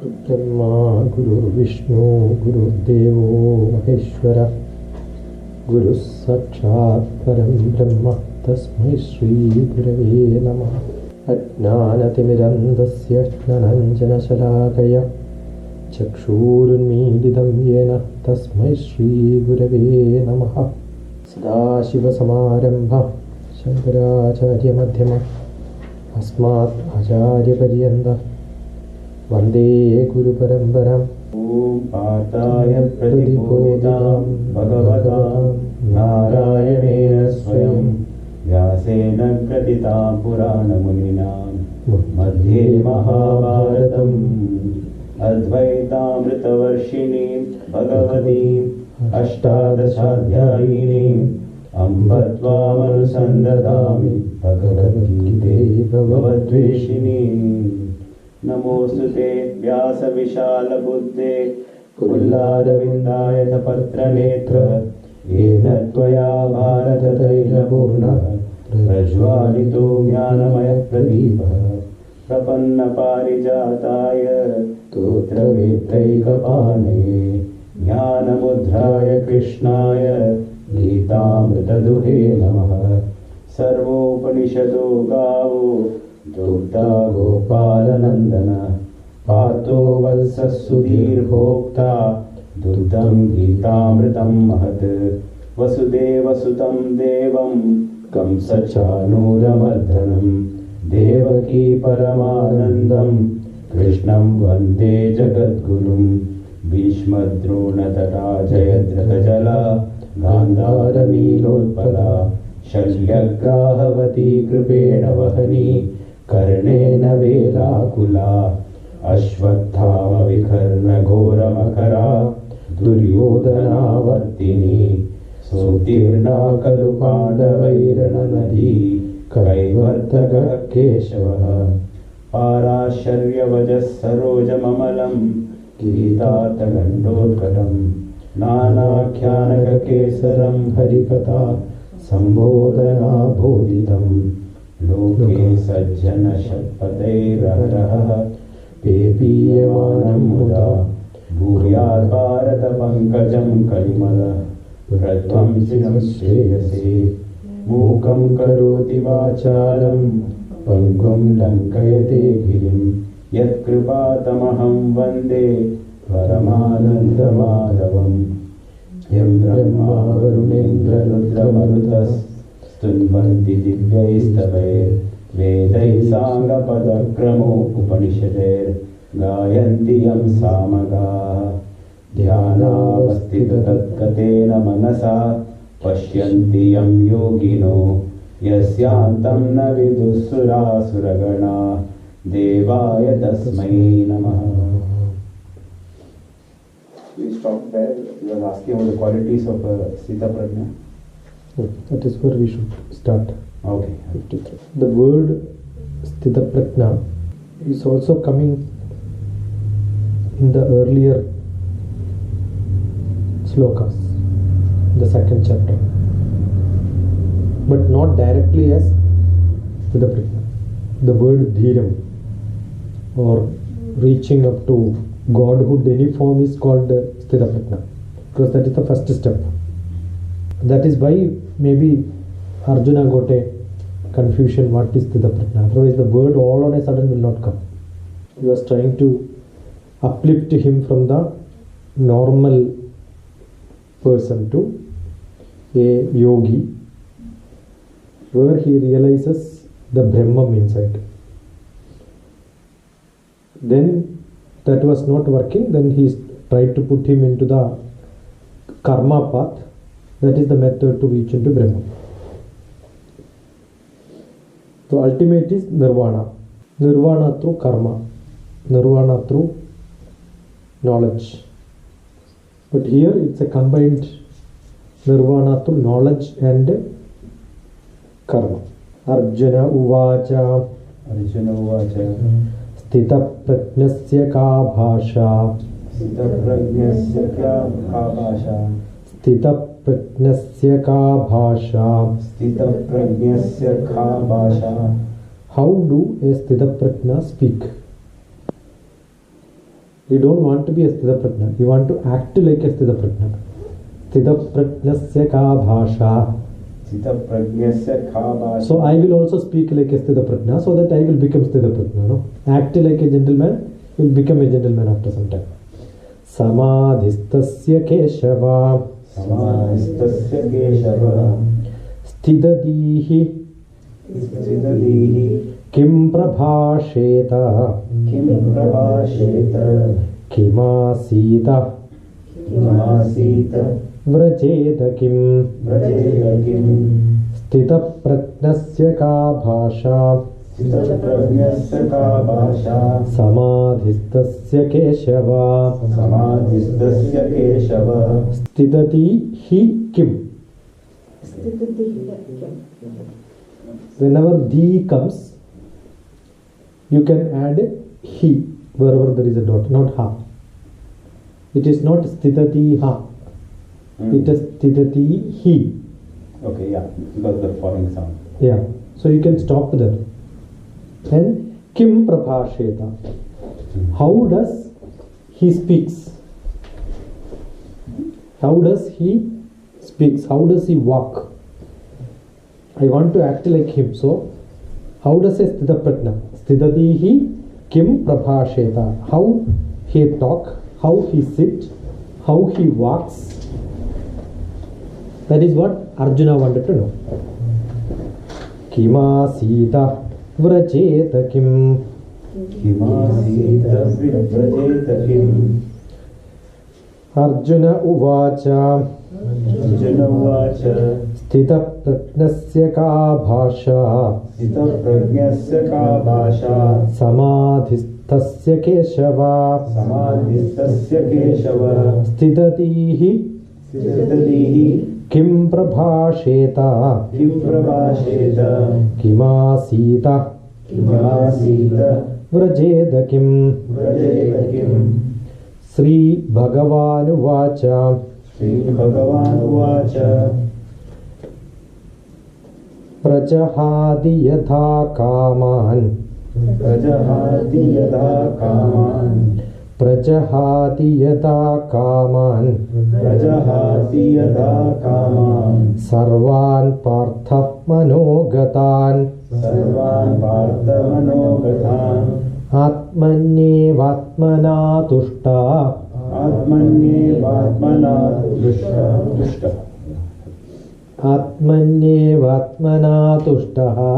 ब्रह्मा गुरुर्विष्णु गुरुर्देवो महेश्वरः गुरुः साक्षात् परं ब्रह्म तस्मै श्रीगुरवे नमः। अज्ञानतिमिरन्धस्य ज्ञानाञ्जनशलाकया चक्षुरुन्मीलितं येन तस्मै श्रीगुरवे नमः। सदाशिवसमारम्भः शङ्कराचार्यमध्यमः अस्मात् आचार्यपर्यन्तः वन्दे गुरुपरम्पराम्। ॐ पाताय प्रतिबोधितां भगवतां नारायणेन स्वयं व्यासेन ग्रथितां पुराणमुनिना मध्ये महाभारतम् अद्वैतामृतवर्षिणीं भगवतीम् अष्टादशाध्यायिनीम् अम्ब त्वामनुसन्दधामि भगवद्गीते भगवद्वेषिणीम्। नमोऽस्तुते व्यासविशालबुद्धे कुल्लारविन्दायतपत्रनेत्र येन त्वया भारततैलपूर्णः प्रज्वालितो ज्ञानमयप्रदीपः प्रपन्नपारिजाताय स्तोत्रवेत्रैकपाणये ज्ञानमुद्राय कृष्णाय गीतामृतदुहे नमः। सर्वोपनिषदो गावो दुग्धा गोपालनन्दन पार्थो वत्सः सुधीर्भोक्ता दुग्धं गीतामृतं महत्। वसुदेवसुतं देवं कंसचाणूरमर्दनं देवकी परमानन्दं कृष्णं वन्दे जगद्गुरुं। भीष्मद्रोणतटा जयद्रथजला गान्धारनीलोत्पला शल्यग्राहवती कृपेण वहनी कर्णेन वेलाकुला अश्वत्थामविकर्णघोरमकरा दुर्योधनावर्तिनी सोत्तीर्णा खलु पाण्डवैरणनदी कैवर्तकः केशवः। पाराशर्यवजः सरोजममलं किरीटातगण्डोत्कटं नानाख्यानककेसरं हरिकथा सम्बोधना बोधितं। लोके सज्जनशतपथैरहरः पेपीयमानं मुदा भूयात् भारतपङ्कजं कलिमल प्रध्वंसिनं श्रेयसे। मूकं करोति वाचालं पङ्गुं लङ्कयते गिरिं यत्कृपातमहं वन्दे परमानन्दमाधवम्। यं ब्रह्मा वरुणेन्द्ररुद्रमरुतस्तुन्वन्ति दिव्यैस्तवैर्वेदैः साङ्गपदक्रमोपनिषदैर्गायन्ति यं सामगाः। ध्यानावस्थिततत्कतेन मनसा पश्यन्ति यं योगिनो यस्यान्तं न विदुःसुरासुरगणा देवाय तस्मै नमः। We stopped there. You were asking about the qualities of Sthita Prajna. That is where we should start. Okay. 53. The word Sthita Prajna is also coming in the earlier slokas, the second chapter, but not directly as Sthita Prajna. The word Dhiram or reaching up to Godhood, any form is called Sthita Prajna because that is the first step. That is why maybe Arjuna got a confusion what is Sthita Prajna. Otherwise the word all on a sudden will not come. He was trying to uplift him from the normal person to a yogi where he realizes the Brahman inside. Then that was not working, then he tried to put him into the karma path. That is the method to reach into Brahma. So ultimate is nirvana. Nirvana through karma, nirvana through knowledge. But here it's a combined nirvana through knowledge and karma. Arjuna uvacha. Arjuna uvacha. स्थितप्रज्ञस्य का भाषा स्थितप्रज्ञस्य का भाषा स्थितप्रज्ञस्य का भाषा स्थितप्रज्ञस्य का भाषा। How do a Sthita Prajna speak? You don't want to be a Sthita Prajna. You want to act like a Sthita Prajna. Sthita Prajnasya ka bhasha. Sthita Prajnasya ka bhasha. So I will also speak like a Sthita Prajna so that I will become Sthita Prajna. No? Act like a gentleman, will become a gentleman after some time. Samadhistasya Keshava. Samadhistasya Keshava. Sthidadihi. Sthidadihi. Kim prabhasheta. Kim prabhasheta. Kimasita. Kimasita. Vrajeda kim. Vrajeda kim. Sthita prajnasya ka bhasha. Sthita prajnasya ka bhasha. Samadhistasya Keshava. Samadhistasya Keshava. Sthidati hi kim. Whenever the comes, you can add he wherever there is a dot, not ha. It is not sthitati ha. It is sthitati he. Okay, yeah, because of the foreign sound. Yeah. So you can stop there. And kim prabhasheta. How does he speaks? How does he speaks? How does he walk? I want to act like him. So, how does a Sthita Prajna? Sthidadihi kim prabhasheta. How he talk, how he sit, how he walks. That is what Arjuna wanted to know. Kimasita vrajeta kim. Kimasita vrajeta kim. Arjuna uvacha. Arjuna uvacha. Sthita prajnasya ka bhasha. Sthita prajnasya ka bhasha. Samadhistasya Keshava. Samadhistasya Keshava. Sthidadihi. Sthidadihi. Kim prabhasheta. Kim prabhasheta. Kimasita. Kimasita. Vrajeda kim. Vrajeta kim. Sri Bhagavanu vacha. Sri Bhagavan uvacha. Prajahadi yatha kaman. Prajahati yatha kaman. Prajahadi yatha kaman. Prajahati yatha kaman. Sarvan partha manogatan. Sarvan partha manogatan. Atmanyevatmana tushta. Atmanyevatmana tushta. Atmanyevatmana tushtaha.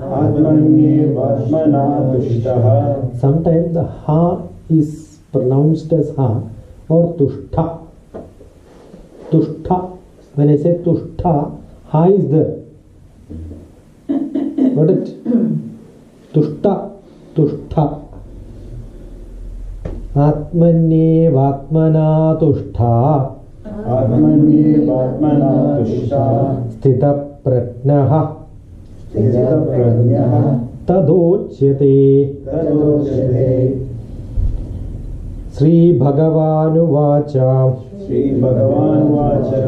Atmanyevatmana tushtaha. Sometimes the ha is pronounced as ha or tushtha. Tushtha. When I say tushtha, ha is there. Got it? Tushtha. Tushtha. Atmanyevatmana tushta. Atmanyevatmana tushta. Sthita prajnaha. Sthita prajnaha. Tadochyate. Tadochyate. Sri Bhagavanu vacha. Sri Bhagavan uvacha.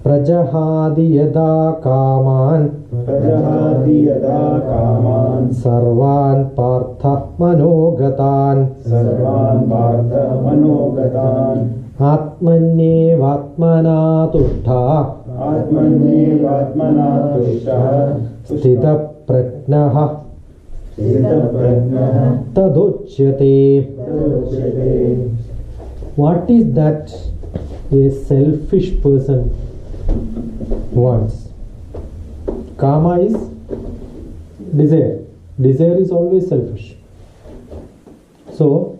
Prajahadi yada kaman. Prajahati yada kaman. Sarvan partha manogatan. Sarvan partha manogatan. Atmanyevatmana tushta. Atmanyevatmana tushta. Sthita prajnaha. Sthita prajnaha. Tadochyate. Tadochyate. What is that a selfish person wants? Kama is desire. Desire is always selfish. So,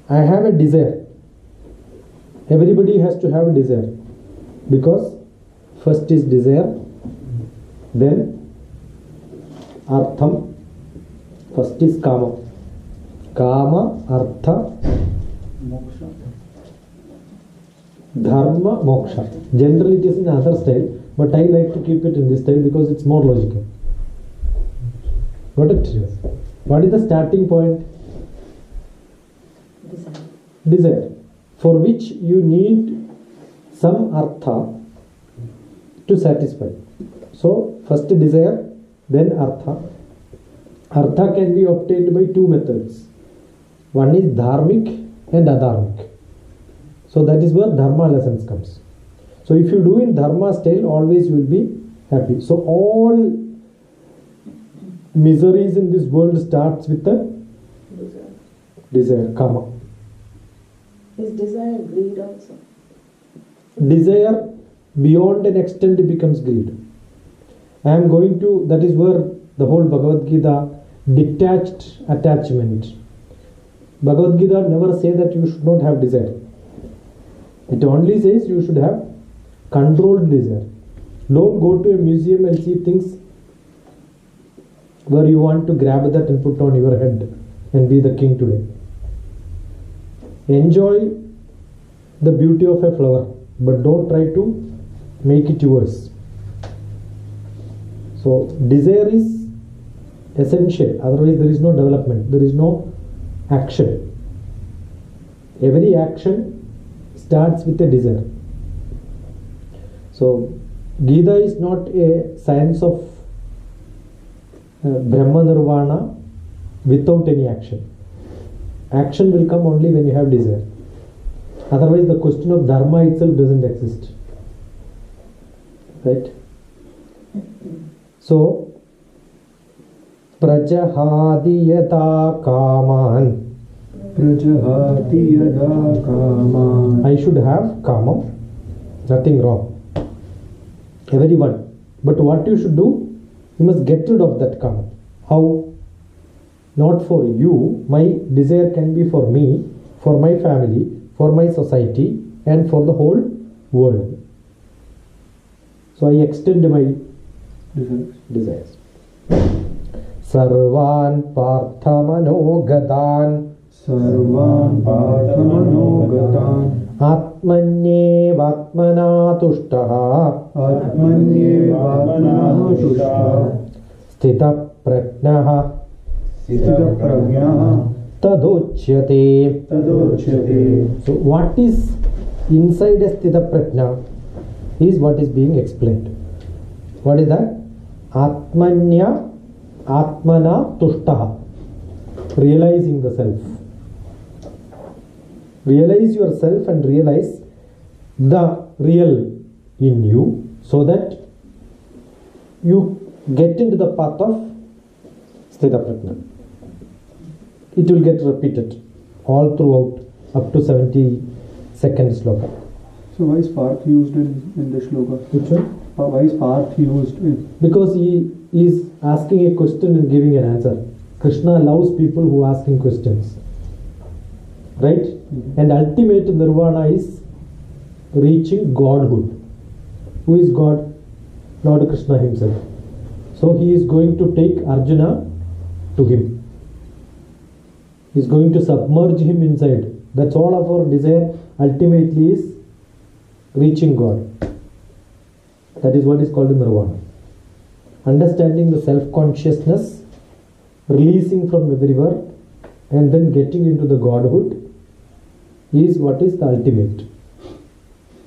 I have a desire. Everybody has to have a desire. Because first is desire, then artham, first is kama. Kama, artha, dharma, moksha. Generally it is in other style, but I like to keep it in this style because it's more logical. Got it? What is the starting point? Desire. For which you need some artha to satisfy. So, first desire, then artha. Artha can be obtained by two methods. One is dharmic, and adharmic. So that is where dharma lessons comes. So if you do in dharma style, always you will be happy. So all miseries in this world starts with the desire, kama. Is desire greed also? Desire beyond an extent becomes greed. I am going to, that is where the whole Bhagavad Gita, detached attachment. Bhagavad Gita never say that you should not have desire. It only says you should have controlled desire. Don't go to a museum and see things where you want to grab that and put on your head and be the king today. Enjoy the beauty of a flower, but don't try to make it yours. So desire is essential, otherwise there is no development, there is no action. Every action starts with a desire. So Gita is not a science of Brahma Nirvana without any action. Action will come only when you have desire. Otherwise the question of dharma itself doesn't exist. Right? So Prajahati yata kaman. Prajahati yada kama. I should have kama. Nothing wrong. Everyone. But what you should do, you must get rid of that kama. How? Not for you. My desire can be for me, for my family, for my society, and for the whole world. So I extend my desires. Sarvan parthamanogadan. Sarvan parthamanogadan. Atmanyevatmana tushtaha. Atmanyevatmana tushtaha. Sthita prajnaha. Sthita prajnaha. Tadochyate. Tadochyate. So what is inside a sthita prajna is what is being explained. What is that? Atmanya Atmana Tushtaha. Realizing the self. Realize yourself and realize the real in you so that you get into the path of Sthita Prajna. It will get repeated all throughout up to 72nd sloka. So why is Parth used in the shloka? Which one? Why is Parth used in? Because he is asking a question and giving an answer. Krishna loves people who ask him questions. Right? Mm-hmm. And ultimate nirvana is reaching Godhood. Who is God? Lord Krishna himself. So he is going to take Arjuna to him. He is going to submerge him inside. That's all of our desire ultimately is reaching God. That is what is called nirvana. Understanding the self-consciousness, releasing from everywhere, and then getting into the Godhood is what is the ultimate.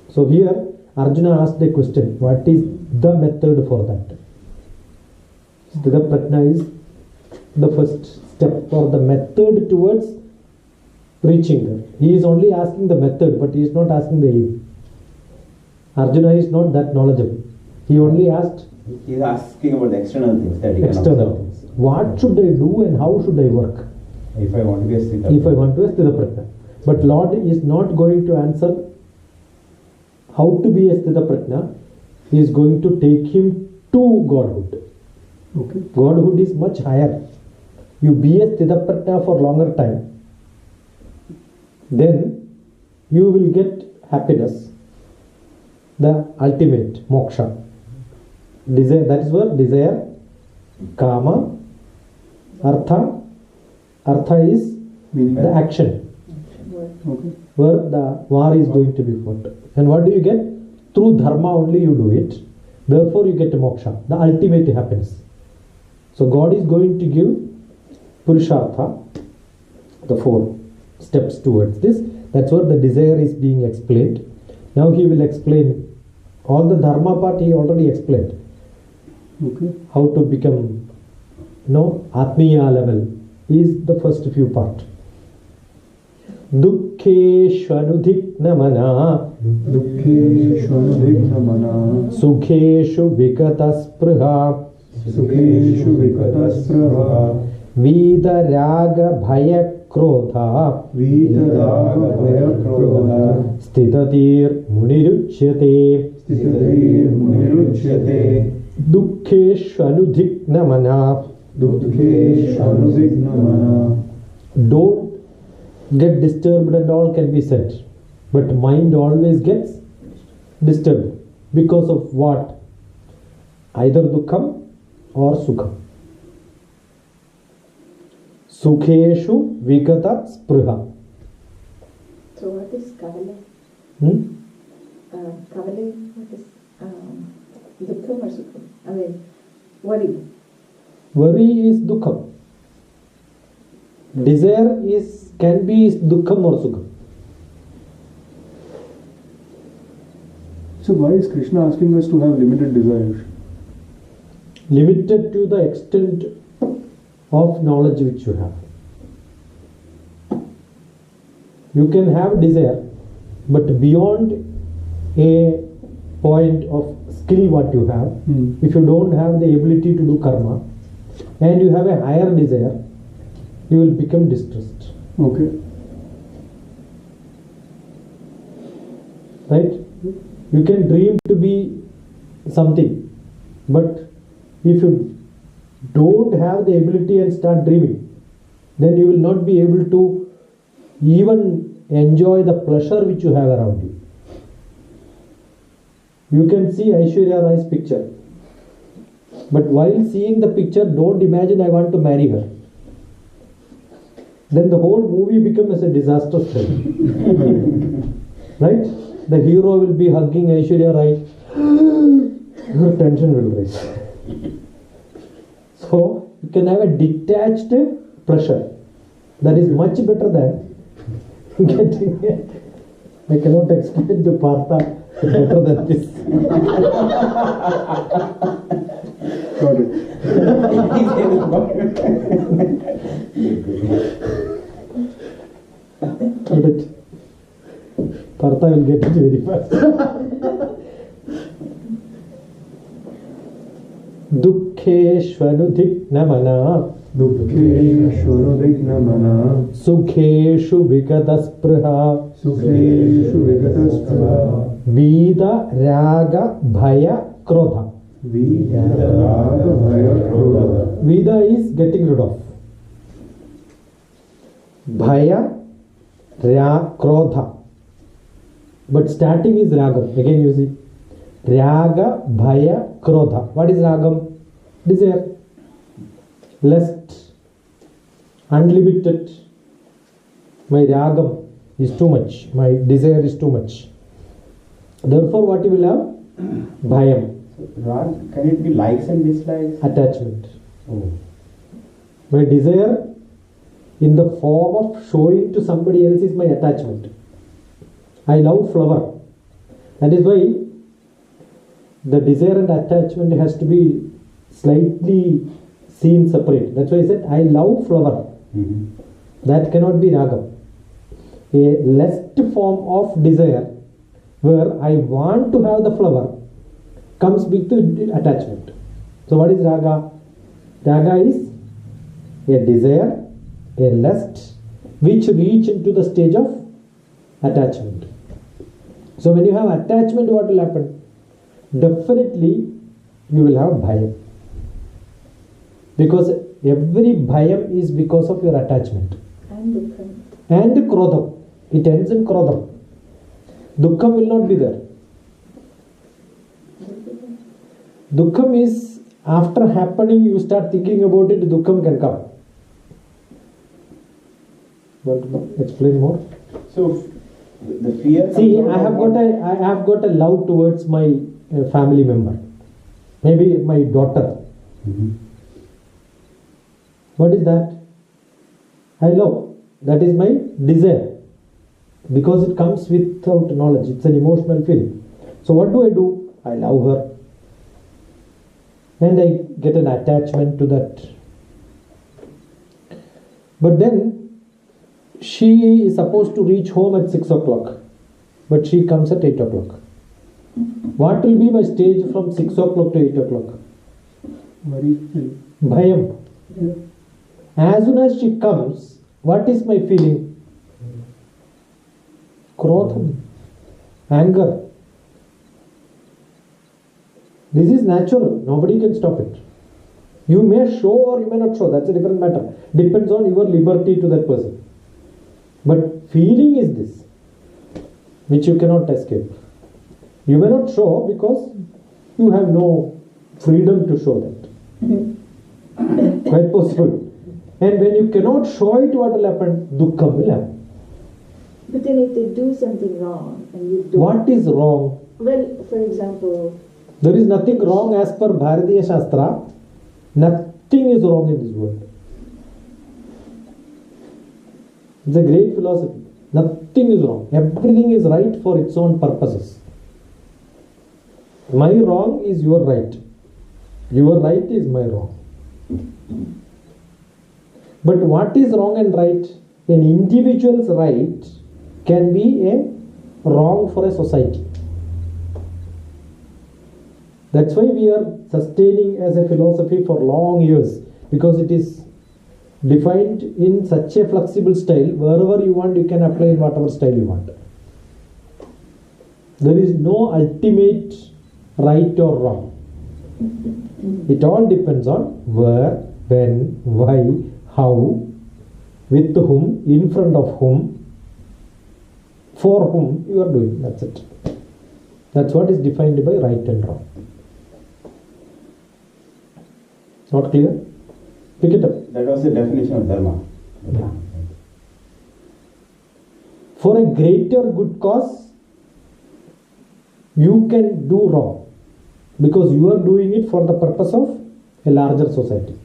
So here Arjuna asked a question, what is the method for that? Sthita Prajna is the first step or the method towards reaching there. He is only asking the method, but he is not asking the aim. Arjuna is not that knowledgeable. He only asked He is asking about the external things that he can external observe. things. What should I do and how should I work? If I want to be a Sthita If I want to be a Sthita Prajna. But Lord is not going to answer how to be a Sthita Prajna. He is going to take him to Godhood. Okay. Godhood is much higher. You be a Sthita Prajna for longer time, then you will get happiness, the ultimate moksha. Desire, that is where desire, kama, artha. Artha is Meaning. the action Okay. where the war is going to be fought. And what do you get? Through dharma only you do it. Therefore you get moksha, the ultimate happiness. So God is going to give purushartha, the 4 steps towards this. That's where the desire is being explained. Now he will explain all the dharma part. He already explained Okay. how to become atmiya level is the first few part. Dukkeshvanudhiknamana Dukkeshvanudhiknamana Sukheshu vikataspruha Sukheshu vikataspruha Vida raga bhaya krodha Vitaraga bhayakrodha Stitatir muniruchyate Stitatir muniruchyate Dukkeshvanudhiknamana. Dukkeshvanudhiknamana. Don't get disturbed and all can be said, but mind always gets disturbed because of what? Either dukkam or sukham. Sukheshu vikata spruha. So what is kavale? Kavale, what is dukkam or sukham? I mean, worry. Worry is dukkam. Desire can be dukkam or sukham. So why is Krishna asking us to have limited desires? Limited to the extent of knowledge which you have. You can have desire, but beyond a point of skill what you have, if you don't have the ability to do karma and you have a higher desire, you will become distressed. Okay. Right? You can dream to be something, but if you don't have the ability and start dreaming, then you will not be able to even enjoy the pleasure which you have around you. You can see Aishwarya Rai's picture, but while seeing the picture, don't imagine I want to marry her. Then the whole movie becomes a disastrous film. Right? The hero will be hugging Aishwarya Rai. Your tension will rise. So you can have a detached pleasure. That is much better than getting it. I cannot explain to Partha better than this. Got it. Got it. Partha will get it very fast. Dukkeshvanudhiknamana Dukkeshvanudhiknamana Sukheshu vikataspruha Sukheshu vikataspruha Vida raga bhaya krodha. Vitaraga bhayakrodha. Vida is getting rid of. Bhaya, krodha. But starting is ragam. Again you see. Raga, bhaya, krodha. What is ragam? Desire. Lust. Unlimited. My ragam is too much. My desire is too much. Therefore what you will have? Bhayam. Rag, can it be likes and dislikes? Attachment. Oh. My desire in the form of showing to somebody else is my attachment. I love flower. That is why the desire and attachment has to be slightly seen separate. That's why I said I love flower. That cannot be ragam. A lust form of desire where I want to have the flower comes with the attachment. So what is raga? Raga is a desire, a lust which reach into the stage of attachment. So when you have attachment, what will happen? Definitely you will have bhayam. Because every bhayam is because of your attachment. And dukkam. And krodham. It ends in krodham. Dukkam will not be there. Dukkam is after happening, you start thinking about it, dukkam can come. Want to explain more? So the fear. See, I have got a love towards my family member. Maybe my daughter. What is that? I love. That is my desire. Because it comes without knowledge. It's an emotional feeling. So what do? I love her. And I get an attachment to that. But then, she is supposed to reach home at 6 o'clock, but she comes at 8 o'clock. What will be my stage from 6 o'clock to 8 o'clock? Very Bhayam. As soon as she comes, what is my feeling? Krodham, anger. This is natural. Nobody can stop it. You may show or you may not show. That's a different matter. Depends on your liberty to that person. But feeling is this, which you cannot escape. You may not show because you have no freedom to show that. Quite possible. And when you cannot show it, what will happen? Dukkham will happen. But then if they do something wrong and you don't. What is wrong? Well, for example. There is nothing wrong as per Bharatiya Shastra. Nothing is wrong in this world. It's a great philosophy. Nothing is wrong. Everything is right for its own purposes. My wrong is your right. Your right is my wrong. But what is wrong and right? An individual's right can be a wrong for a society. That's why we are sustaining as a philosophy for long years, because it is defined in such a flexible style. Wherever you want, you can apply in whatever style you want. There is no ultimate right or wrong. It all depends on where, when, why, how, with whom, in front of whom, for whom you are doing. That's it. That's what is defined by right and wrong. Not clear? Pick it up. That was the definition of dharma. Yeah. For a greater good cause, you can do wrong because you are doing it for the purpose of a larger society.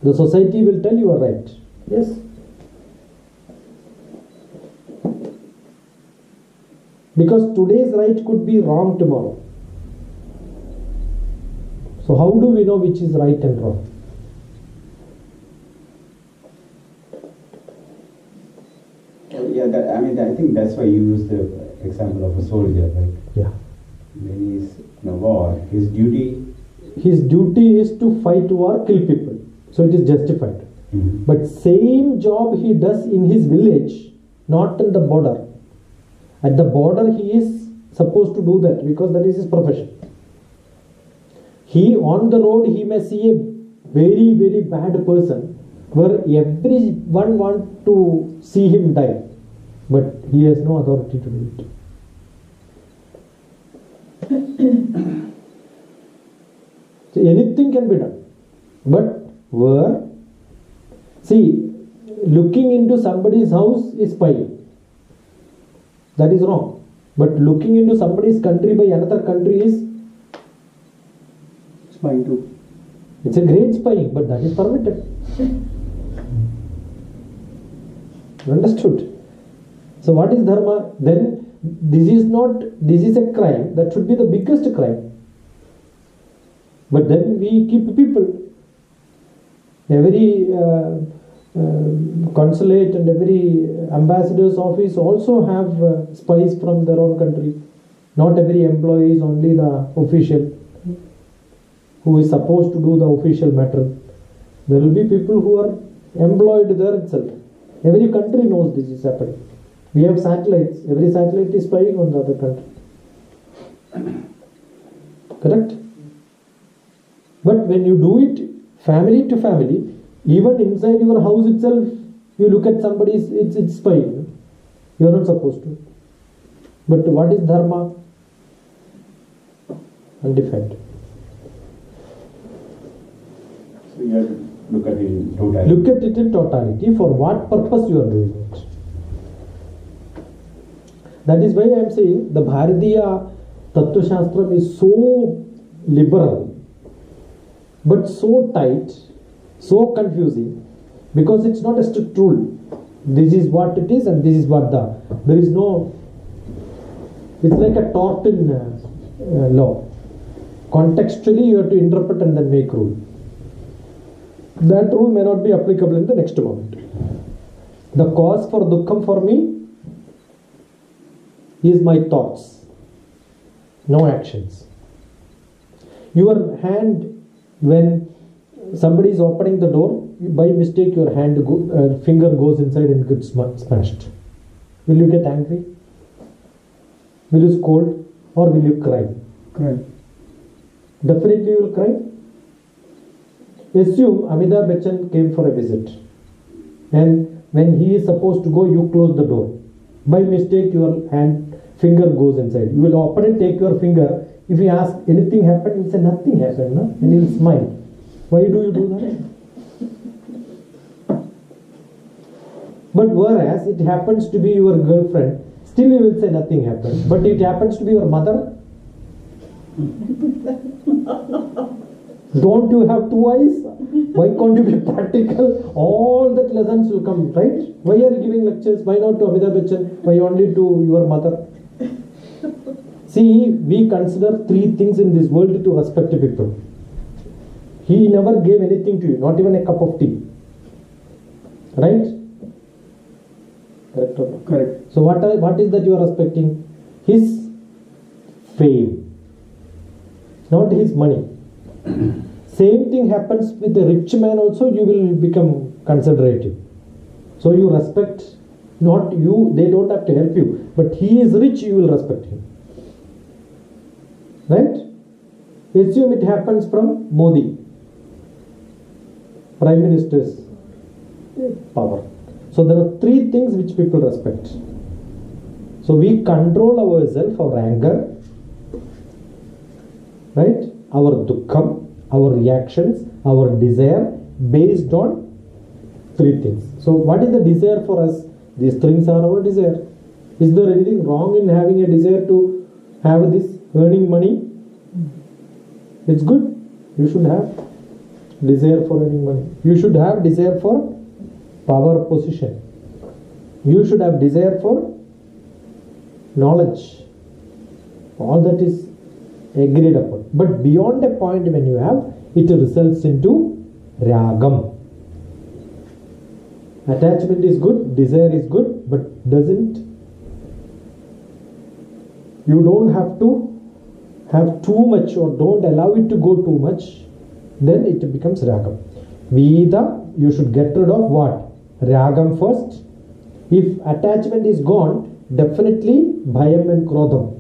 The society will tell you are right. Yes. Because today's right could be wrong tomorrow. So how do we know which is right and wrong? Yeah, I think that's why you used the example of a soldier, right? Yeah. When he's in a war, his duty. His duty is to fight war, kill people. So it is justified. Mm-hmm. But same job he does in his village, not in the border. At the border he is supposed to do that because that is his profession. He on the road he may see a very, very bad person where everyone want to see him die. But he has no authority to do it. So anything can be done. But where? See, looking into somebody's house is spying. That is wrong. But looking into somebody's country by another country is spying too. It's a great spying, but that is permitted. Understood? So what is dharma? Then this is a crime. That should be the biggest crime. But then we keep people. Every consulate and every ambassador's office also have spies from their own country. Not every employee is only the official who is supposed to do the official matter. There will be people who are employed there itself. Every country knows this is happening. We have satellites. Every satellite is spying on the other country. Correct? But when you do it family to family, even inside your house itself, you look at somebody, it's spying. You are not supposed to. But what is dharma? Undefined. So you have to look at it in totality. Look at it in totality. For what purpose you are doing it? That is why I am saying the Bharatiya Tattva Shastram is so liberal, but so tight, so confusing, because it's not a strict rule. This is what it is and this is what there is no, it's like a tort in law. Contextually you have to interpret and then make rule. That rule may not be applicable in the next moment. The cause for dukkham for me is my thoughts, no actions. Your hand, when somebody is opening the door, by mistake your finger goes inside and gets smashed. Will you get angry? Will you scold? Or will you cry? Cry. Definitely you will cry. Assume Amitabh Bachchan came for a visit, and when he is supposed to go, you close the door. By mistake your finger goes inside. You will open and take your finger. If he asks anything happened, you will say nothing happened, no? And he will smile. Why do you do that? But whereas it happens to be your girlfriend, still you will say nothing happened. But it happens to be your mother. Don't you have two eyes? Why can't you be practical? All that lessons will come, right? Why are you giving lectures? Why not to Amitabh Bachchan? Why only to your mother? See, we consider three things in this world to respect people. He never gave anything to you, not even a cup of tea. Right? Correct or not? Correct. So what is that you are respecting? His fame, not his money. Same thing happens with a rich man also. You will become considerative. So you respect, not you, they don't have to help you, but he is rich, you will respect him. Right? Assume it happens from Modi, Prime Minister's power. So there are three things which people respect. So we control ourselves, our anger, right? Our dukkham, our reactions, our desire based on three things. So what is the desire for us? These things are our desire. Is there anything wrong in having a desire to have this earning money? It's good. You should have desire for earning money. You should have desire for power, position. You should have desire for knowledge. All that is agreed upon. But beyond a point when you have, it results into ragam. Attachment is good, desire is good, but you don't have to have too much, or don't allow it to go too much, then it becomes ragam. You should get rid of what? Ragam first. If attachment is gone, definitely bhayam and krodham.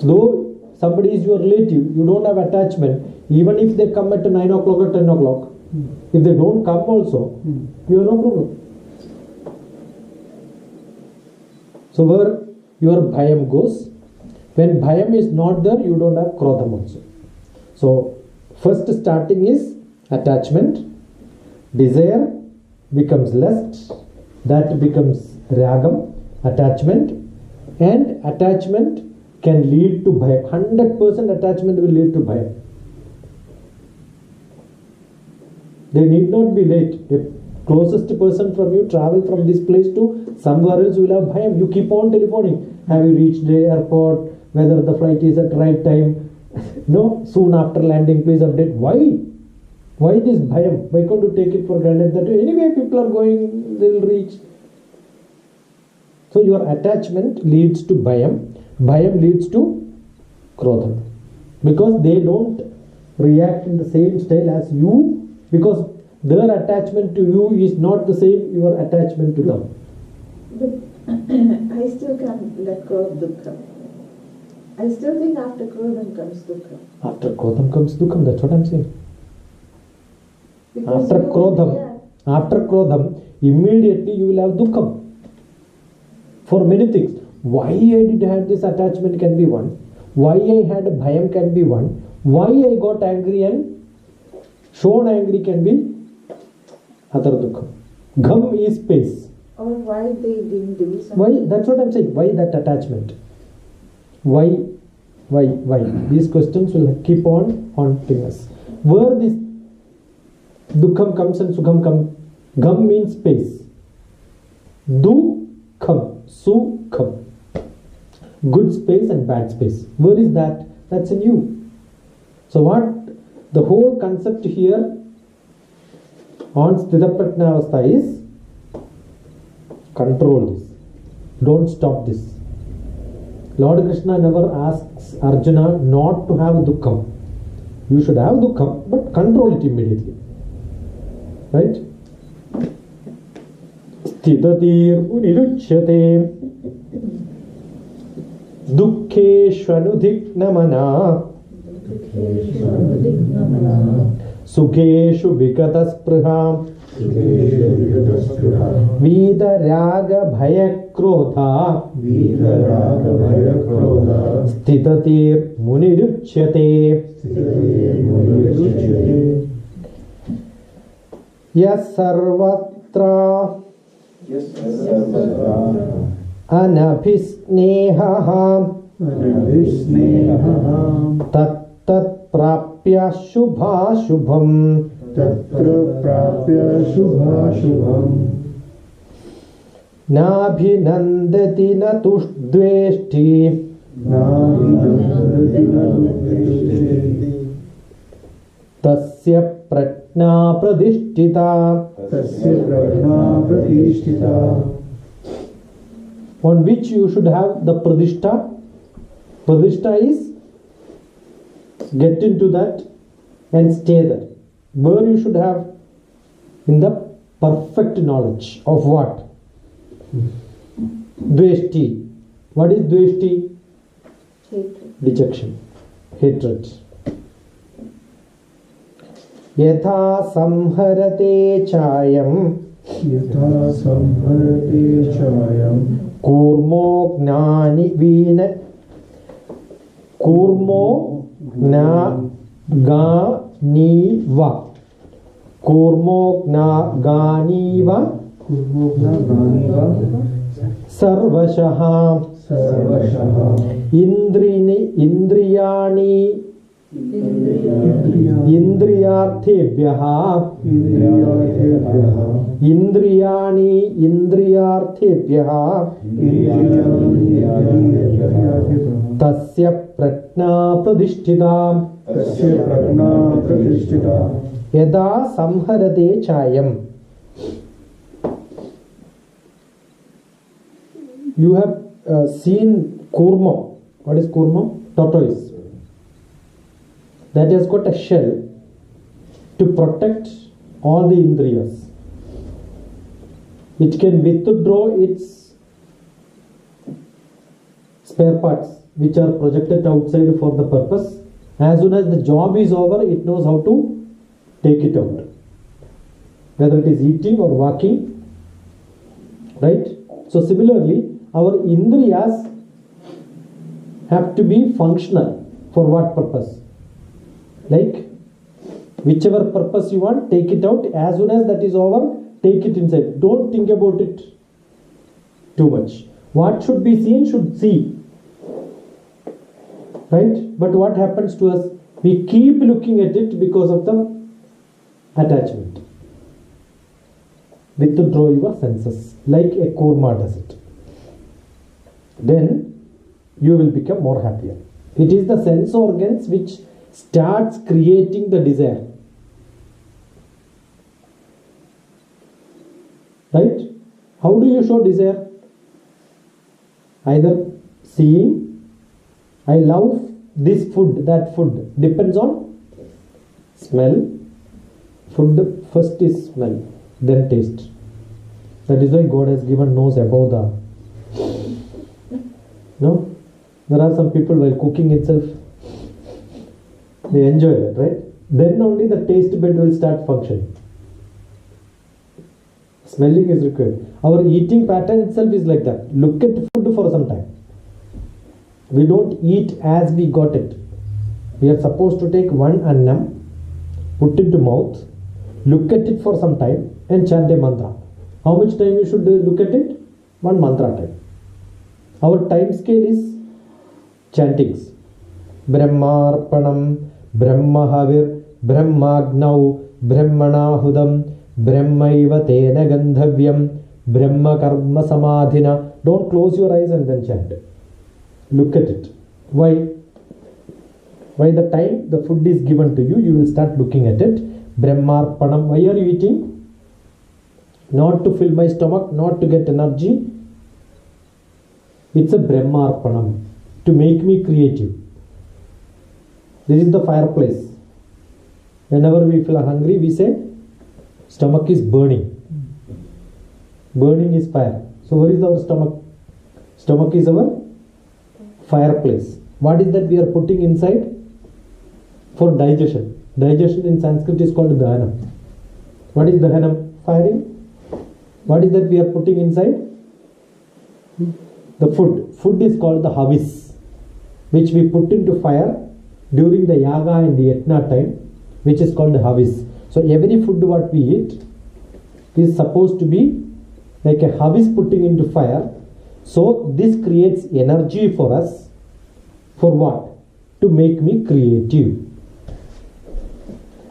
Though somebody is your relative, you don't have attachment, even if they come at 9 o'clock or 10 o'clock, if they don't come also, you have no problem. So where your bhayam goes, when bhayam is not there, you don't have krodham also. So first starting is attachment, desire becomes lust, that becomes ragam, attachment, and attachment can lead to bhayam. 100% attachment will lead to bhayam. They need not be late. The closest person from you travel from this place to somewhere else, you will have bhayam. You keep on telephoning. Have you reached the airport? Whether the flight is at right time? No, soon after landing, please update. Why? Why this bhayam? Why can't you take it for granted that anyway people are going, they will reach? So your attachment leads to bhayam. Bhayam leads to krodham. Because they don't react in the same style as you, because their attachment to you is not the same your attachment to them. But I still can't let go of dukkha. I still think after krodham comes dukkha. After krodham comes dukkham, that's what I'm saying. Because After krodham, immediately you will have dukkham. For many things. Why I did have this attachment can be one. Why I had a bhayam can be one. Why I got angry and shown angry can be other dukkham. Gham is space. Or why they didn't do something. Why? That's what I'm saying. Why that attachment? Why? These questions will keep on haunting us. Where this dukkham comes and sukham comes. Gham means space. Dukham, sukham. Good space and bad space. Where is that? That's in you. So what? The whole concept here On Sthitaprajna is control this. Don't stop this. Lord Krishna never asks Arjuna not to have dukkham. You should have dukkham, but control it immediately. Right? Sthitatir uniruchyate dukkeshvanudhiknamana sukeshu vikataspruha Vidaraga bhayakrotha Sthitatir muniruchyate Yasarvatra Anabhisnehaha Tattat prapya shubha shubham Tatra prapya shubha shubham Nabhinandati na tushdveshti Nabhinandati na tushdveshti Tasya prajna pradhishtita. Tasya prajna pradhishtita. On which you should have the pradishta. Pradishta is get into that and stay there. Where you should have in the perfect knowledge of what? Dveshti. What is dveshti? Hatred. Dejection, hatred. Yatha samharate chayam Yatha samharate chayam kurmo gnani vina kurmo ganiva kurmo ganiva Kurmogna ganiva sarvashaha sarvashaha indriyani indriyarthebhyaha indriyarthebhyaha tasya prajna pradhishtita. Tasya prajna pradhishtita. Yada samharate chayam. You have seen kurma. What is kurma? Tortoise. That has got a shell to protect all the indriyas. It can withdraw its spare parts which are projected outside for the purpose. As soon as the job is over, it knows how to take it out. Whether it is eating or walking. Right? So similarly, our indriyas have to be functional. For what purpose? Like, whichever purpose you want, take it out. As soon as that is over, take it inside. Don't think about it too much. What should be seen should see. Right? But what happens to us? We keep looking at it because of the attachment. Withdraw your senses like a kurma does it. Then you will become more happier. It is the sense organs which starts creating the desire. Right? How do you show desire? Either seeing, I love this food, that food. Depends on smell. Food first is smell, then taste. That is why God has given nose above the. No? There are some people while cooking itself, they enjoy it, right? Then only the taste bud will start functioning. Smelling is required. Our eating pattern itself is like that. Look at food for some time. We don't eat as we got it. We are supposed to take one annam, put it to mouth, look at it for some time and chant a mantra. How much time you should look at it? One mantra time. Our time scale is chantings. Brahmarpanam, Brahmahavir, Brahmagnau, Brahmanahudam, Brahmaiva tena gandhavyam, Brahma karma samadhina. Don't close your eyes and then chant. Look at it. Why? The time the food is given to you, you will start looking at it. Brahmarpanam. Why are you eating? not to fill my stomach, not to get energy. It's a Brahmarpanam, to make me creative. This is the fireplace. Whenever we feel hungry, we say, stomach is burning. Burning is fire. So where is our stomach? Stomach is our fireplace. What is that we are putting inside? For digestion. Digestion in Sanskrit is called Dahanam. What is Dahanam? Firing. What is that we are putting inside? The food. Food is called the Havis, which we put into fire during the Yaga and the Yajna time, which is called Havis. So every food what we eat is supposed to be like a Havis putting into fire. So this creates energy for us. For what? To make me creative.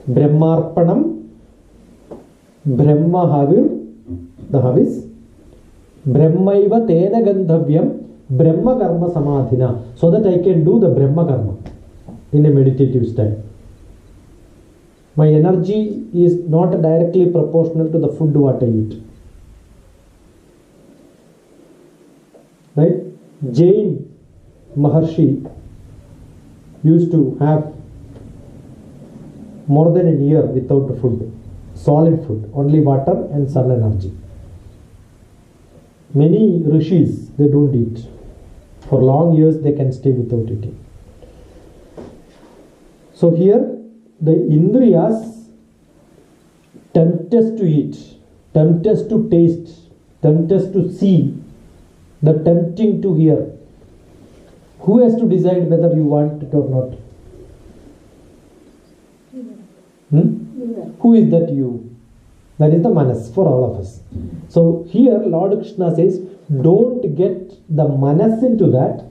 Brahmarpanam, Brahma Havir, the Havis. Brahmaiva tena gandhavyam, Brahma karma samadhina. So that I can do the Brahma karma in a meditative style. My energy is not directly proportional to the food what I eat. Right? Jain Maharshi used to have more than a year without food, solid food, only water and sun energy. Many rishis, they don't eat. For long years they can stay without eating. So here the indriyas tempt us to eat, tempt us to taste, tempt us to see, the tempting to hear. Who has to decide whether you want it or not? Who is that you? That is the manas for all of us. So here Lord Krishna says, don't get the manas into that,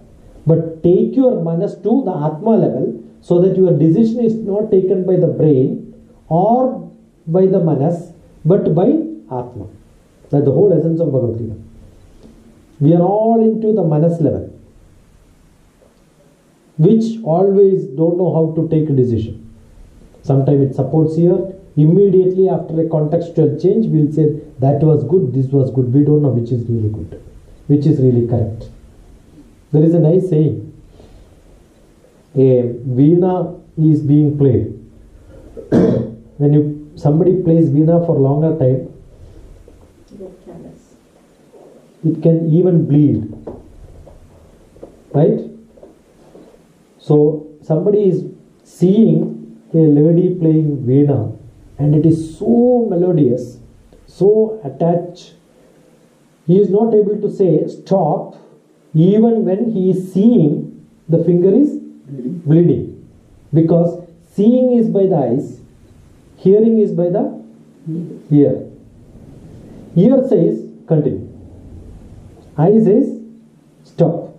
but take your manas to the Atma level, so that your decision is not taken by the brain or by the manas, but by Atma. That's the whole essence of Bhagavad Gita. We are all into the manas level, which always don't know how to take a decision. Sometimes it supports here. Immediately after a contextual change, we'll say that was good, this was good. We don't know which is really good, which is really correct. There is a nice saying. A veena is being played. When somebody plays veena for longer time, it can even bleed. Right? So somebody is seeing a lady playing veena, and it is so melodious, so attached. He is not able to say stop, even when he is seeing the finger is bleeding. Because seeing is by the eyes, hearing is by the ear. Ear says continue. Eye says stop.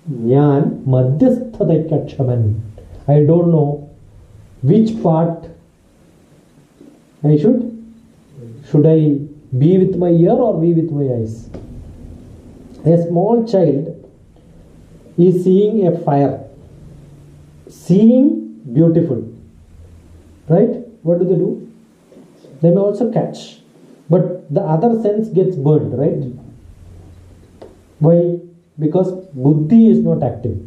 Nyan madhyasthadaikakshaman. I don't know which part I should. Should I be with my ear or be with my eyes? A small child is seeing a fire. Seeing beautiful. Right? What do? They may also catch. But the other sense gets burned, right? Why? Because buddhi is not active.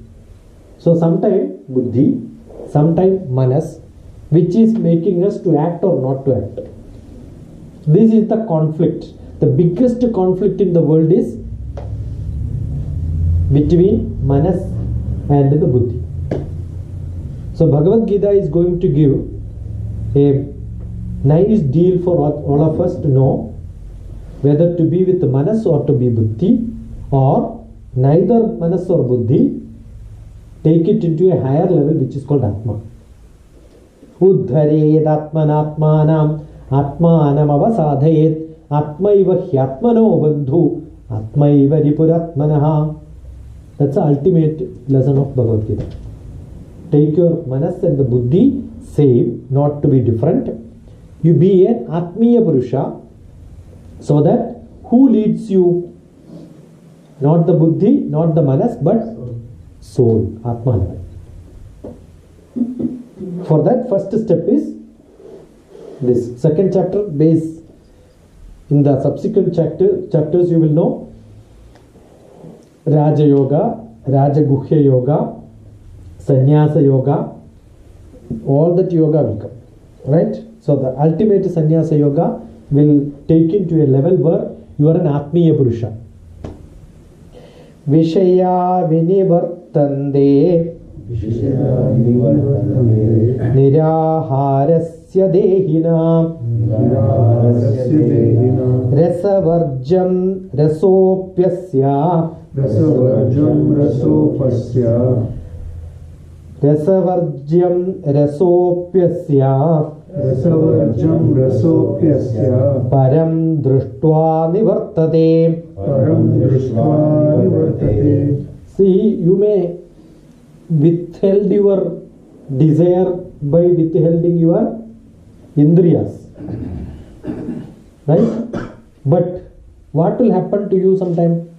So sometimes buddhi, sometimes manas, which is making us to act or not to act. This is the conflict. The biggest conflict in the world is between manas and the buddhi. So Bhagavad Gita is going to give a nice deal for all of us to know whether to be with manas or to be buddhi, or neither manas or buddhi. Take it into a higher level, which is called Atma. Uddhared atmanatmanam atmanam avasadhayet atmaiva hyatmano bandhu atmaiva ripuratmanaha. That's the ultimate lesson of Bhagavad Gita. Take your manas and the buddhi, same, not to be different. You be an Atmiya Purusha, so that who leads you? Not the buddhi, not the manas, but soul, Atma level. For that, first step is this. Second chapter, base In the subsequent chapters you will know Raja Yoga, Raja Guhya Yoga, Sannyasa Yoga, all that yoga will come, right? So the ultimate Sannyasa Yoga will take you to a level where you are an Atmiya Purusha. Vishaya Vinivartande Niraharasya Dehina Rasavarjam Rasopyasya Rasavarjam Rasopyasya Param Drishtva Nivartate. See, you may withheld your desire by withholding your indriyas, right? But what will happen to you sometime?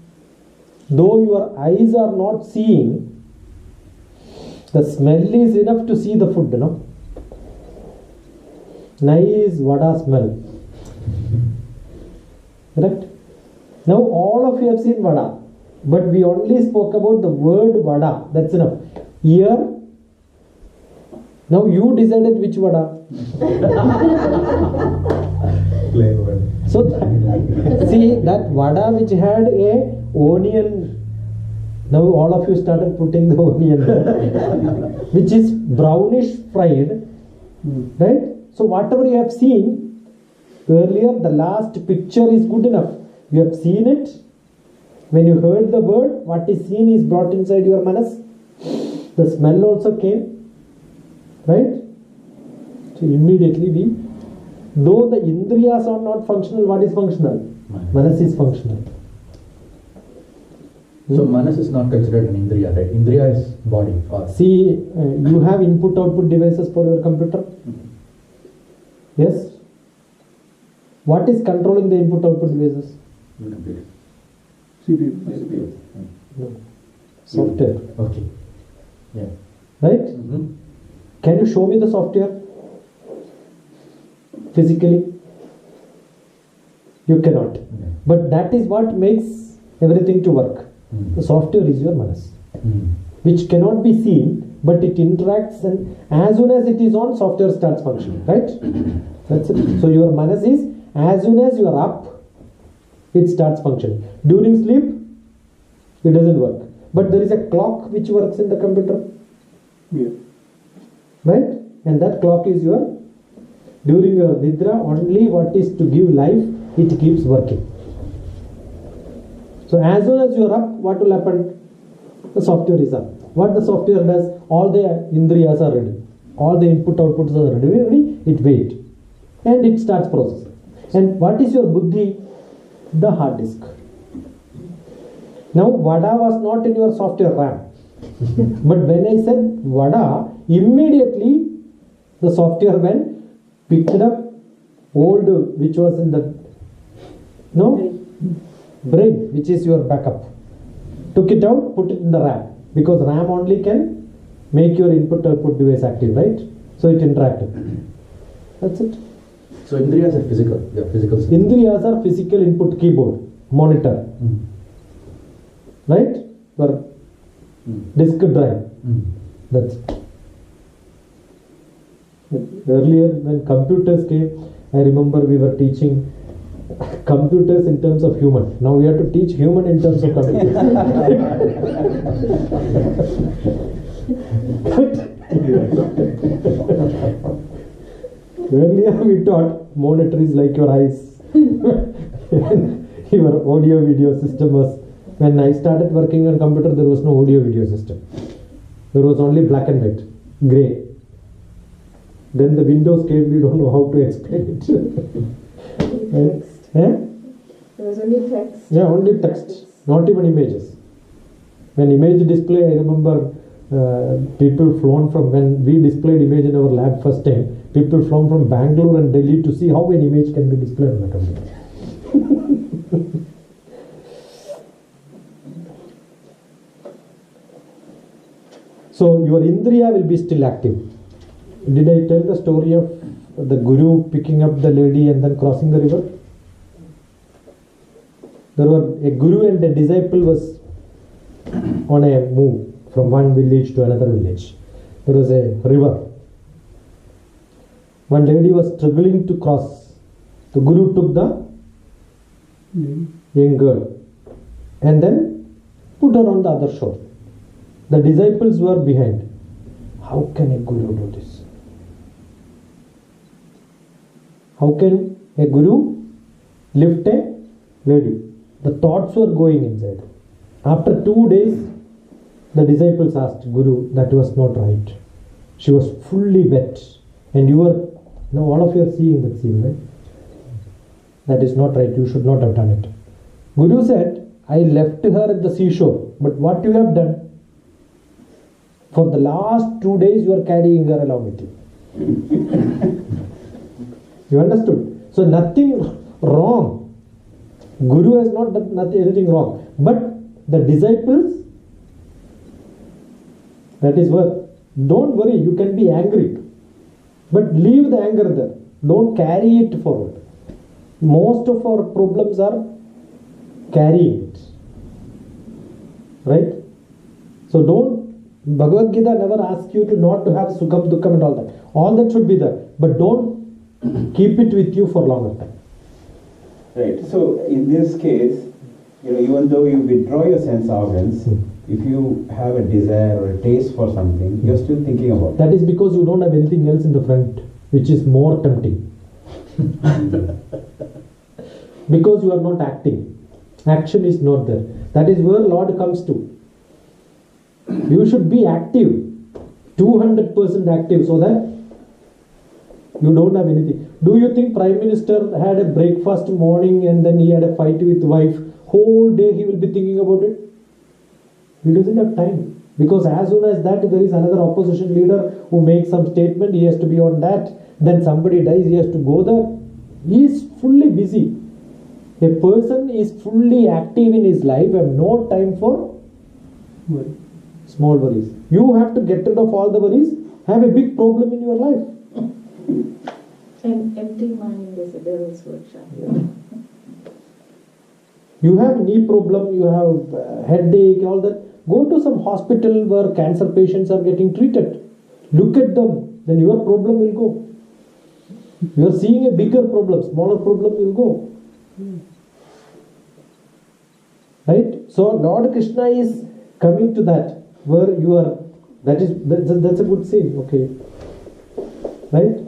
Though your eyes are not seeing, the smell is enough to see the food, no? Nice vada smell. Correct? Now all of you have seen vada, but we only spoke about the word vada. That's enough. Here, now you decided which vada. So see that vada which had a onion. Now all of you started putting the onion, which is brownish fried, right? So whatever you have seen earlier, the last picture is good enough. You have seen it. When you heard the word, what is seen is brought inside your manas. The smell also came, right? So immediately though the indriyas are not functional, what is functional? Manas is functional. So manas is not considered an indriya, right? Indriya is body. See, you have input-output devices for your computer. Yes. What is controlling the input-output devices? CPU. No. Software. Okay. Yeah. Right? Mm-hmm. Can you show me the software? Physically? You cannot. Okay. But that is what makes everything to work. Mm. The software is your manas, which cannot be seen, but it interacts, and as soon as it is on, software starts functioning, right? That's it. So your manas is, as soon as you are up, it starts functioning. During sleep, it doesn't work. But there is a clock which works in the computer, Yeah. right? And that clock is your, during your nidra, only what is to give life, it keeps working. So as soon as you are up, what will happen? The software is up. What the software does, all the indriyas are ready. All the input outputs are ready. It waits. And it starts processing. And what is your buddhi? The hard disk. Now vada was not in your software RAM. But when I said vada, immediately the software went, picked up old, which was in the brain, which is your backup. Took it out, put it in the RAM. Because RAM only can make your input-output device active, right? So it interacted. That's it. So indriyas are physical. Yeah, physical. Indriyas are physical input, keyboard, monitor, right? Or disk drive. That's it. Earlier, when computers came, I remember we were teaching computers in terms of human. Now we have to teach human in terms of computers. Earlier we taught monitor is like your eyes. Your audio video system was, when I started working on computer, there was no audio video system. There was only black and white, grey. Then the Windows came, we don't know how to explain it. Text. There was only text. Yeah, only text, not even images. When image display, I remember people flown from, when we displayed image in our lab first time, people flown from Bangalore and Delhi to see how an image can be displayed on the computer. So your indriya will be still active. Did I tell the story of the guru picking up the lady and then crossing the river? There were a guru and a disciple was on a move from one village to another village. There was a river. One lady was struggling to cross. The guru took the young girl and then put her on the other shore. The disciples were behind. How can a guru do this? How can a guru lift a lady? The thoughts were going inside. After 2 days, the disciples asked Guru, that was not right. She was fully wet. And you were, now all of you are seeing that scene, right? That is not right. You should not have done it. Guru said, I left her at the seashore. But what you have done? For the last 2 days, you are carrying her along with you. You understood? So nothing wrong. Guru has not done anything wrong. But the disciples, that is what. Don't worry, you can be angry. But leave the anger there. Don't carry it forward. Most of our problems are carrying it. Right? So don't, Bhagavad Gita never asks you to not to have sukham, dukkham and all that. All that should be there. But don't keep it with you for longer time. Right. So in this case, even though you withdraw your sense organs, if you have a desire or a taste for something, you're still thinking about it. That is because you don't have anything else in the front which is more tempting. Because you are not acting. Action is not there. That is where Lord comes to. You should be active. 200% active so that you don't have anything. Do you think Prime Minister had a breakfast morning and then he had a fight with wife? Whole day he will be thinking about it? He doesn't have time. Because as soon as that there is another opposition leader who makes some statement, he has to be on that. Then somebody dies, he has to go there. He is fully busy. A person is fully active in his life and no time for small worries. You have to get rid of all the worries, have a big problem in your life. An empty mind is a devil's workshop. You have knee problem, you have headache, all that. Go to some hospital where cancer patients are getting treated. Look at them, then your problem will go. You are seeing a bigger problem, smaller problem will go. Right? So Lord Krishna is coming to that, where you are, that's a good scene, okay. Right?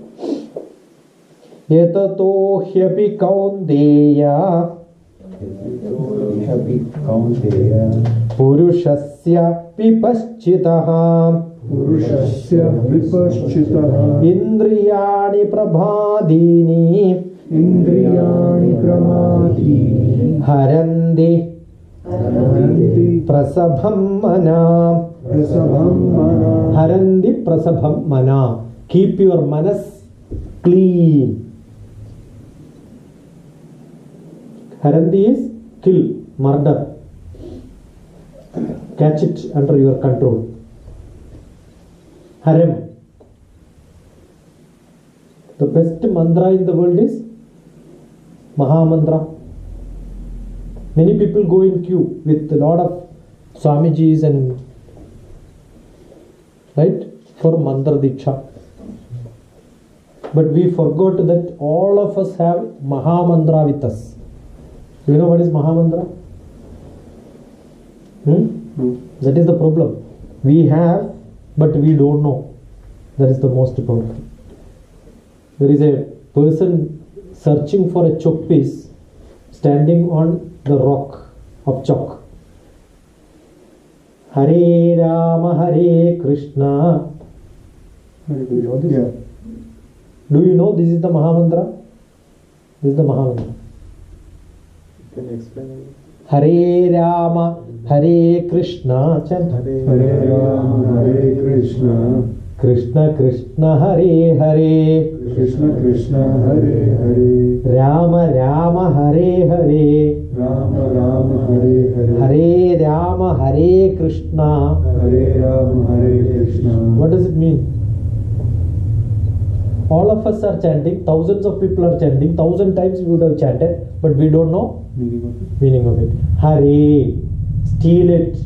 Yatato hyapi kaundeya Purushasya vipaschitaha Indriyani prabhadini Harandi prasabham mana Harandi prasabham mana. Keep your manas clean. Harandi is kill, murder. Catch it under your control. Harem. The best mantra in the world is Mahamantra. Many people go in queue with a lot of Swamijis and right for mantra diksha. But we forgot that all of us have Mahamantra with us. Do you know what is Mahamantra? That is the problem. We have, but we don't know. That is the most powerful. There is a person searching for a chalk piece standing on the rock of chalk. Hare Rama, Hare Krishna. Do you know this? Yeah. Do you know this is the Mahamantra? This is the Mahamantra. Can you explain? Hare Rama, Hare Krishna. Chant. Hare Rama, Hare Krishna. Krishna Krishna, Hare Hare. Krishna Krishna, Hare Hare. Rama Rama, Hare Hare. Rama Rama, Hare Hare. Hare Rama, Hare Krishna. Hare Rama, Hare Krishna. What does it mean? All of us are chanting, thousands of people are chanting, 1,000 times we would have chanted, but we don't know meaning of it. Hare, steal it,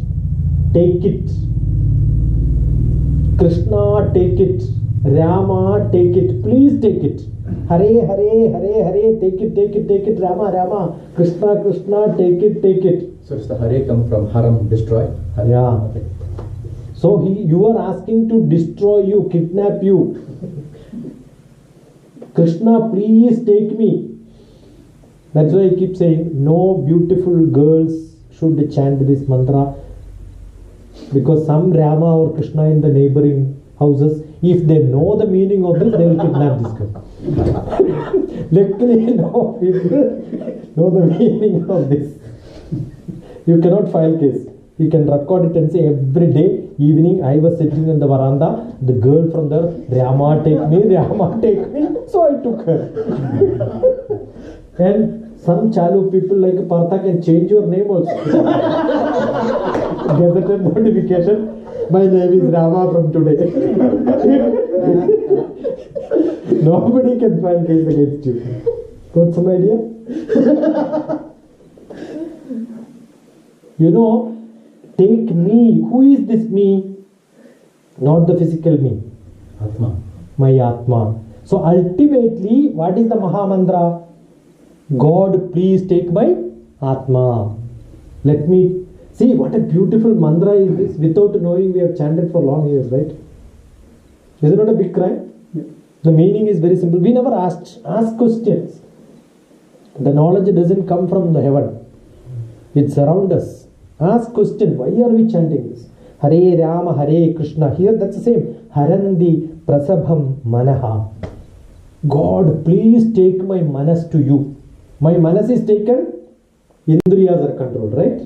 take it. Krishna, take it. Rama, take it. Please take it. Hare, Hare, Hare, Hare, take it, take it, take it. Rama, Rama, Krishna, Krishna, take it, take it. So does the Hare come from Haram, destroy? Hare. Yeah. Okay. So you are asking to destroy you, kidnap you. Krishna, please take me. That's why I keep saying, no beautiful girls should chant this mantra, because some Rama or Krishna in the neighboring houses, if they know the meaning of this, they will kidnap this girl. Luckily, no people know the meaning of this. You cannot file case. You can record it and say, every day evening I was sitting in the veranda, the girl from there, Rama take me, Rama take me, so I took her. And some Chalu people like Partha can change your name also. Gazetted notification, my name is Rama from today. Nobody can file case against you. Got some idea? You know, take me. Who is this me? Not the physical me. Atma. My Atma. So ultimately, what is the Mahamantra? God, please take my Atma. Let me see what a beautiful mantra is this. Without knowing, we have chanted for long years, right? Is it not a big crime? Yeah. The meaning is very simple. We never ask questions. The knowledge doesn't come from the heaven. It's around us. Ask question. Why are we chanting this? Hare Rama, Hare Krishna. Here that's the same. Harandi prasabham manaha. God, please take my manas to you. My manas is taken, indriyas are controlled, right?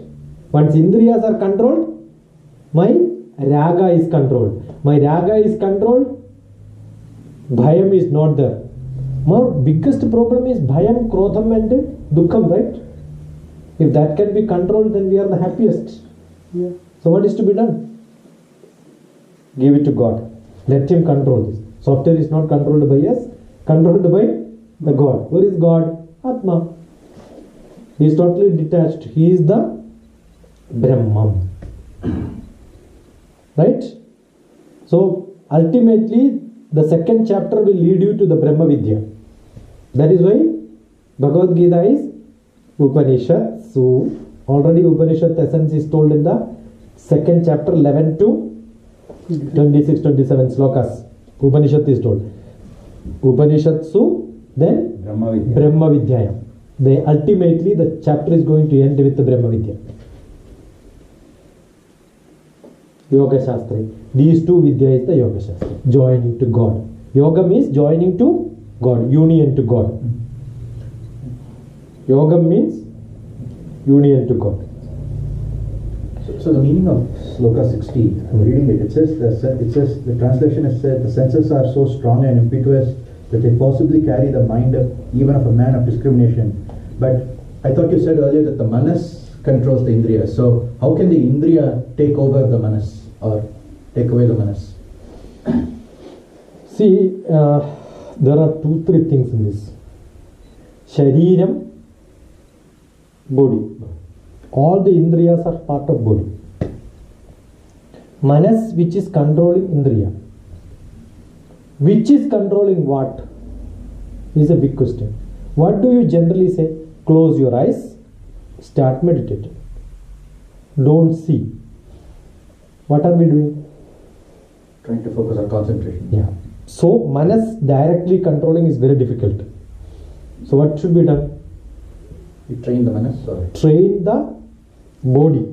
Once indriyas are controlled, my raga is controlled. My raga is controlled, bhayam is not there. My biggest problem is bhayam, krodham and dukkham, right? If that can be controlled, then we are the happiest. Yeah. So what is to be done? Give it to God. Let Him control this. Software is not controlled by us, controlled by the God. Where is God? Atma. He is totally detached. He is the Brahman. Right? So ultimately, the second chapter will lead you to the Brahma Vidya. That is why Bhagavad Gita is Upanishad. So already Upanishad essence is told in the second chapter 11 to 26, 27 slokas. Upanishad is told. Upanishad Su, then Brahma Vidya. Brahma Vidyayam. Ultimately the chapter is going to end with the Brahma Vidya. Yoga Shastra. These two Vidya is the Yoga Shastra. Joining to God. Yoga means joining to God, union to God. Yoga means union to God. So the meaning of Sloka 60, I'm reading it. It says the translation is said the senses are so strong and impetuous that they possibly carry the mind even of a man of discrimination. But I thought you said earlier that the manas controls the indriya. So how can the indriya take over the manas or take away the manas? See, there are 2-3 things in this. Shariram, body. All the indriyas are part of body. Manas, which is controlling indriya. Which is controlling what? Is a big question. What do you generally say? Close your eyes, start meditating. Don't see. What are we doing? Trying to focus on concentration. Yeah. So manas directly controlling is very difficult. So what should be done? You train the manas or Train the body.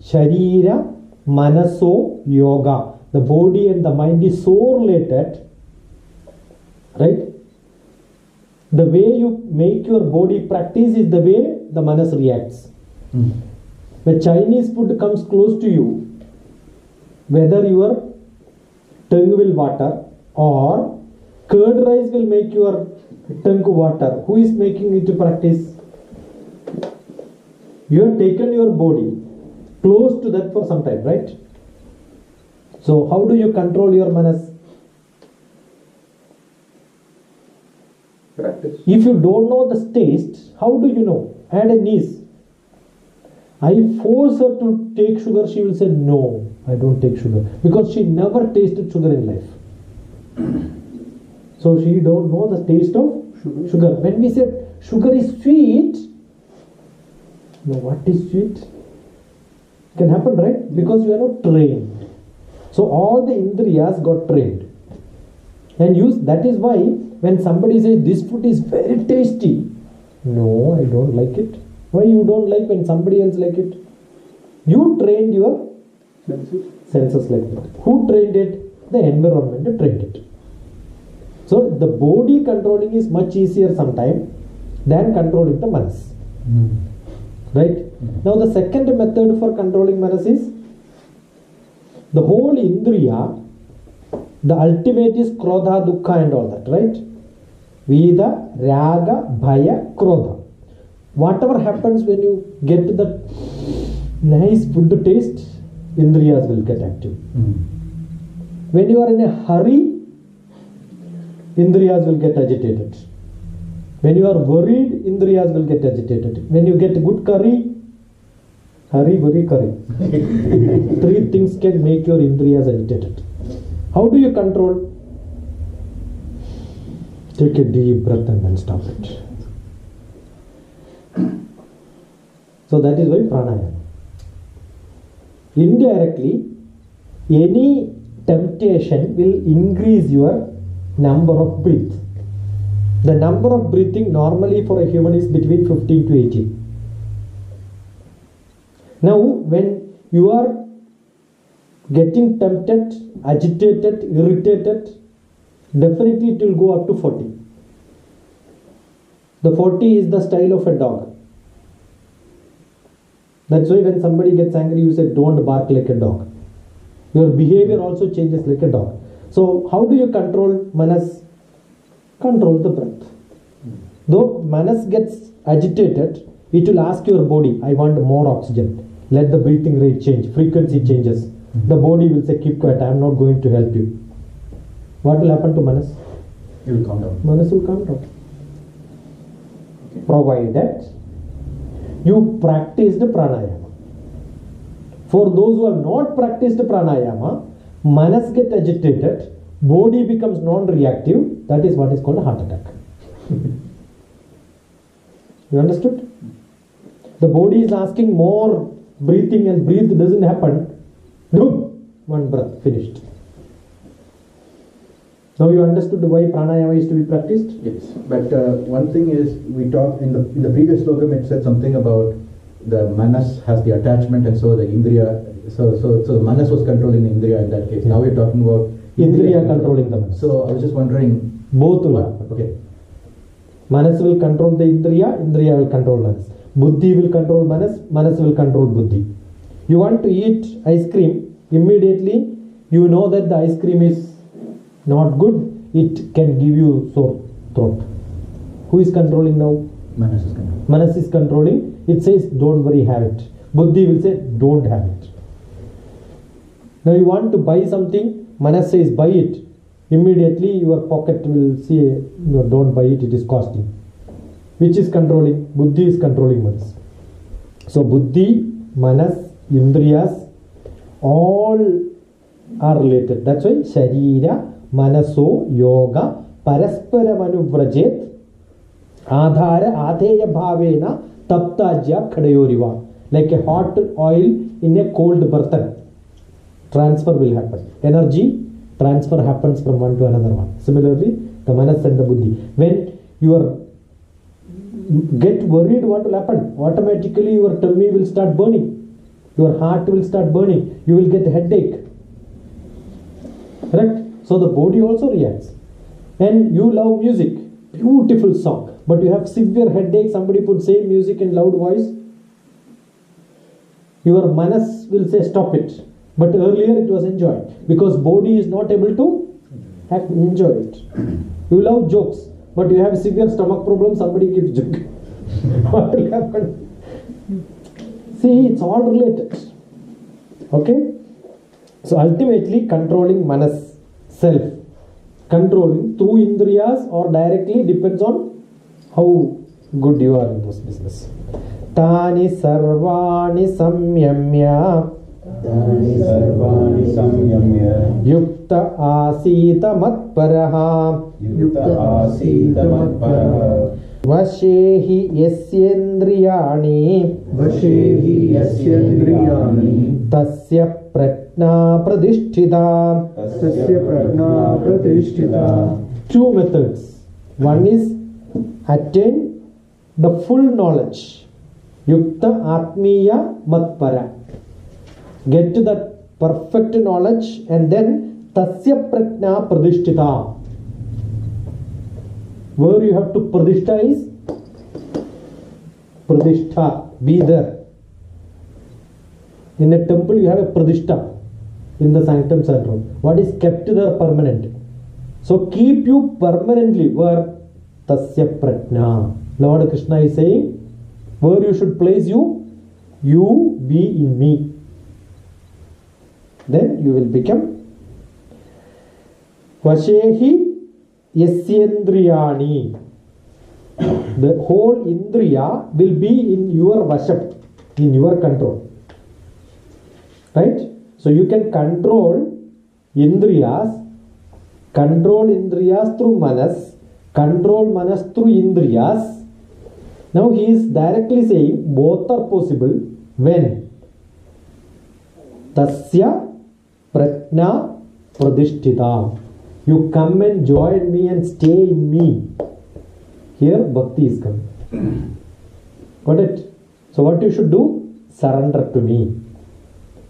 Sharira manaso yoga. The body and the mind is so related, right? The way you make your body practice is the way the manas reacts. When Chinese food comes close to you, whether your tongue will water or curd rice will make your tongue water, who is making it to practice? You have taken your body close to that for some time, right? So how do you control your manas? If you don't know the taste, how do you know? I had a niece. I force her to take sugar, she will say, no, I don't take sugar. Because she never tasted sugar in life. So she don't know the taste of sugar. When we said sugar is sweet, no, what is sweet? Can happen, right? Because you are not trained. So all the indriyas got trained. And that is why when somebody says this food is very tasty, no, I don't like it. Why you don't like when somebody else like it? You trained your senses like that. Who trained it? The environment trained it. So the body controlling is much easier sometimes than controlling the manas. Right? Now the second method for controlling manas is the whole indriya, the ultimate is krodha, dukkha and all that, right? Vida, raga, bhaya, krodha. Whatever happens when you get that nice food to taste, indriyas will get active. When you are in a hurry, indriyas will get agitated. When you are worried, indriyas will get agitated. When you get good curry, hurry, worry, curry. Three things can make your indriyas agitated. How do you control? Take a deep breath and then stop it. So that is why pranayama. Indirectly, any temptation will increase your number of breath. The number of breathing normally for a human is between 15 to 18. Now, when you are getting tempted, agitated, irritated, definitely it will go up to 40. The 40 is the style of a dog. That's why when somebody gets angry, you say, don't bark like a dog. Your behavior also changes like a dog. So, how do you control manas? Control the breath. Though manas gets agitated, it will ask your body, I want more oxygen. Let the breathing rate change, frequency changes. The body will say, keep quiet, I am not going to help you. What will happen to manas? It will calm down. Manas will calm down. Provided you practice the pranayama. For those who have not practiced pranayama, manas get agitated, body becomes non-reactive. That is what is called a heart attack. You understood? The body is asking more breathing and breathe doesn't happen. No, one breath, finished. Now you understood why pranayama is to be practiced? Yes, but one thing is, we talked in the previous slokam, it said something about the manas has the attachment, and so the indriya, so the manas was controlling the indriya in that case. Now we're talking about Indriya controlling the manas. So I was just wondering, both will happen. Okay. Manas will control the indriya, indriya will control manas. Buddhi will control manas, manas will control buddhi. You want to eat ice cream, immediately you know that the ice cream is not good, it can give you sore throat. Who is controlling now? Manas is controlling. Manas is controlling. It says don't worry, have it. Buddhi will say don't have it. Now you want to buy something, manas says buy it. Immediately your pocket will say no, don't buy it, it is costly. Which is controlling? Buddhi is controlling manas. So buddhi, manas, indriyas, all are related. That's why sharira, manaso, yoga, paraspara manuvrajet, adhara, adheya bhavena, taptajya khadayoriva. Like a hot oil in a cold burtan. Transfer will happen. Energy transfer happens from one to another one. Similarly, the manas and the buddhi. When you are get worried, what will happen? Automatically your tummy will start burning. Your heart will start burning. You will get headache. Correct? So the body also reacts. And you love music. Beautiful song. But you have severe headache. Somebody put same music in loud voice. Your manas will say stop it. But earlier it was enjoyed. Because body is not able to enjoy it. You love jokes. But you have severe stomach problem. Somebody gives joke. What will happen? See, it's all related. Okay? So ultimately controlling manas, self. Controlling through indriyas or directly depends on how good you are in this business. Tani sarvani samyamya Tani sarvani samyamya yukta asita matparaha yukta asita matparaha vashehi yasyendriyani Vashehi yasyendriyani tasya prajna pradishtita. tasya prajna pratishtita. Two methods. One is attain the full knowledge. Yukta atmiya matpara. Get to that perfect knowledge and then tasya prajna pradishtita. Where you have to pradishta is pradishtha. Be there. In a temple you have a pradishta in the sanctum sanctorum. What is kept there permanent. So keep you permanently where tasya prajna. Lord Krishna is saying where you should place you. You be in me. Then you will become Vashehi yasyendriyani. The whole indriya will be in your vasham, in your control. Right? So you can control indriyas through manas, control manas through indriyas. Now he is directly saying both are possible when tasya prajna pradishtita. You come and join me and stay in me. Here bhakti is coming. Got it? So what you should do? Surrender to me.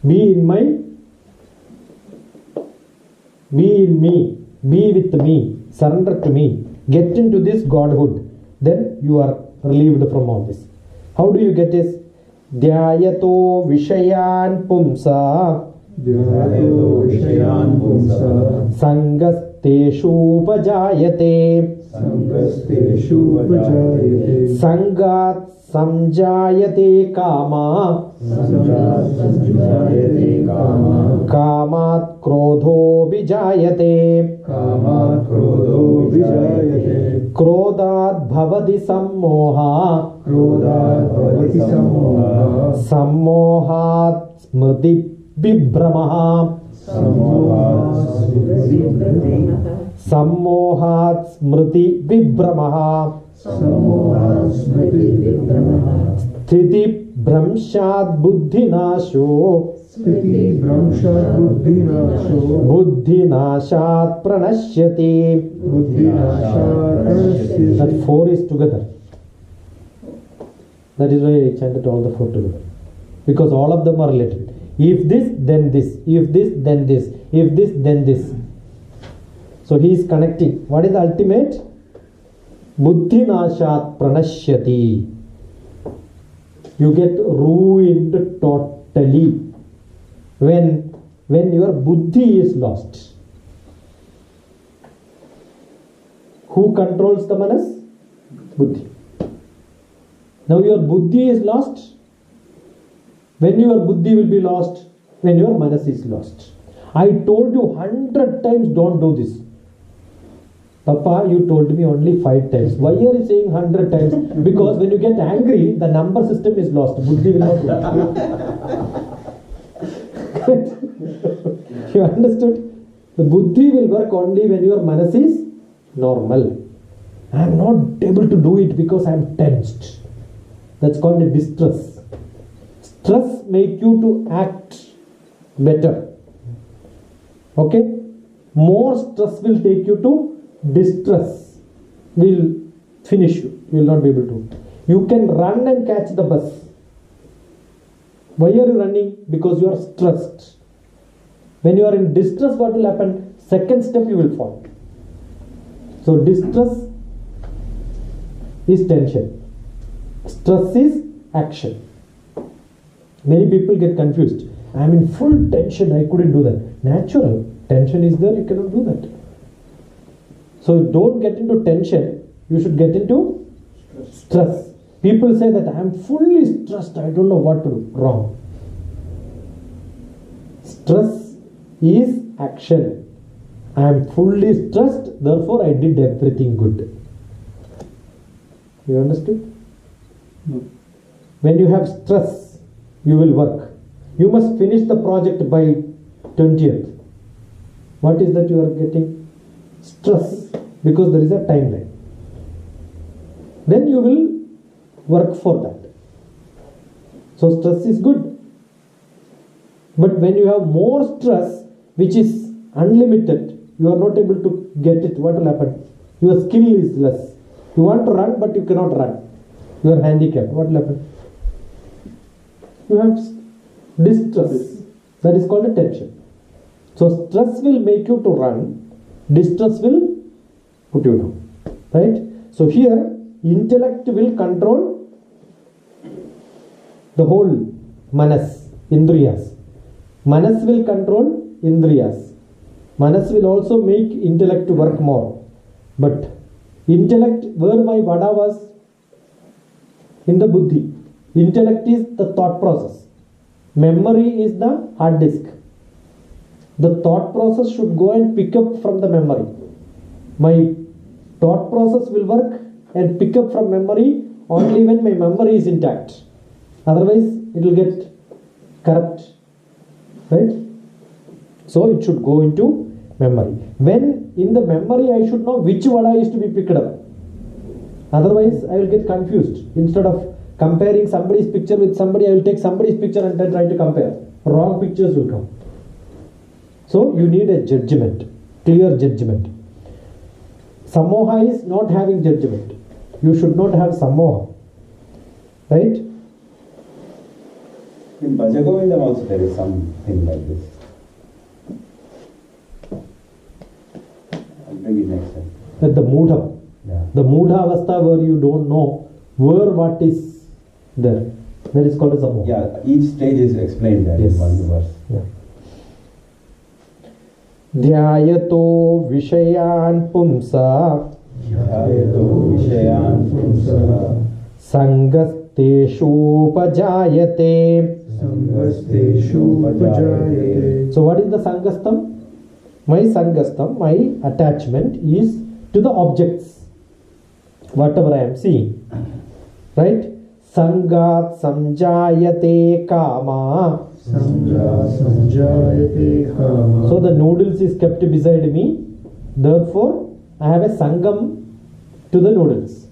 Be in me. Be with me. Surrender to me. Get into this Godhood. Then you are relieved from all this. How do you get this? Dhyayato vishayan pumsa Dhyayato vishayan pumsa Sangasteshu upajayate Sangasteshu upajayate Sangat samjayate kama Sangat samjayate kama Kamat krodho vijayate Kamat krodho vijayate Krodhat bhavati sammoha Krodhat bhavati sammoha Sammohat smriti vibhramaha Sammohat smriti vibhramaha Sthiti bhramshat buddhinasho Sthiti bhramshat buddhinasho Buddhinashat pranashyati. Buddhinashat pranashyati. That four is together. That is why I chanted all the four together. Because all of them are related. If this, then this. If this, then this. If this, then this. So he is connecting. What is the ultimate? Buddhinashat pranashyati. You get ruined totally when your buddhi is lost. Who controls the manas? Buddhi. Now your buddhi is lost. When your buddhi will be lost? When your manas is lost. I told you 100 times don't do this. Papa, you told me only 5 times. Why are you saying 100 times? Because when you get angry, the number system is lost. Buddhi will not work. You understood? The buddhi will work only when your manas is normal. I am not able to do it because I am tensed. That's called a distress. Stress make you to act better. Okay? More stress will take you to distress. Will finish you. You will not be able to. You can run and catch the bus. Why are you running? Because you are stressed. When you are in distress, what will happen? Second step you will fall. So distress is tension. Stress is action. Many people get confused. I am in full tension, I couldn't do that. Natural. Tension is there, you cannot do that. So don't get into tension, you should get into stress. People say that I am fully stressed, I don't know what to do. Wrong. Stress is action. I am fully stressed, therefore I did everything good. You understood? No. When you have stress, you will work. You must finish the project by 20th. What is that you are getting? Stress, because there is a timeline. Then you will work for that. So stress is good. But when you have more stress, which is unlimited, you are not able to get it. What will happen? Your skill is less. You want to run, but you cannot run. You are handicapped. What will happen? You have distress. That is called a tension. So stress will make you to run. Distress will put you down. Right? So here, intellect will control the whole manas, indriyas. Manas will control indriyas. Manas will also make intellect to work more. But intellect, where my vada was in the buddhi. Intellect is the thought process. Memory is the hard disk. The thought process should go and pick up from the memory. My thought process will work and pick up from memory only when my memory is intact. Otherwise, it will get corrupt. Right? So it should go into memory. When in the memory I should know which vada is to be picked up. Otherwise, I will get confused. Instead of comparing somebody's picture with somebody, I will take somebody's picture and then try to compare. Wrong pictures will come. So you need a judgment, clear judgment. Samoha is not having judgment. You should not have samoha. Right? In Bhajagovindam also there is something like this. Maybe next time. At the Mudha. Yeah. The Mudha Avastha where you don't know where what is there. That is called a samoha. Yeah, each stage is explained there Yes. in one verse. Yeah. Dhyayato Vishayan Pumsa Dhyayato Vishayan Pumsa Sangasteshu Pajayate. Sangasteshu Pajayate. So what is the Sangastam? My Sangastam, my attachment is to the objects, whatever I am seeing. Right? Sangat Samjayate Kama. Sangha Samjayate Kama. So the noodles is kept beside me. Therefore, I have a Sangam to the noodles.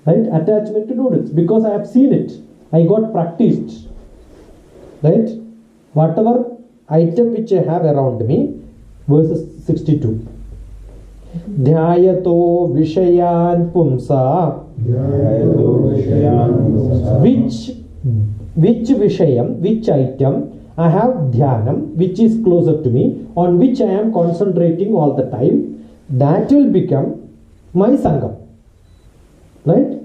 Right? Attachment to noodles. Because I have seen it. I got practiced. Right? Whatever item which I have around me. Verse 62. Dhyayato Vishayan Pumsa. Dhyayato Vishayan Pumsa. Which Vishayam, which item I have Dhyanam, which is closer to me, on which I am concentrating all the time, that will become my Sangam. Right?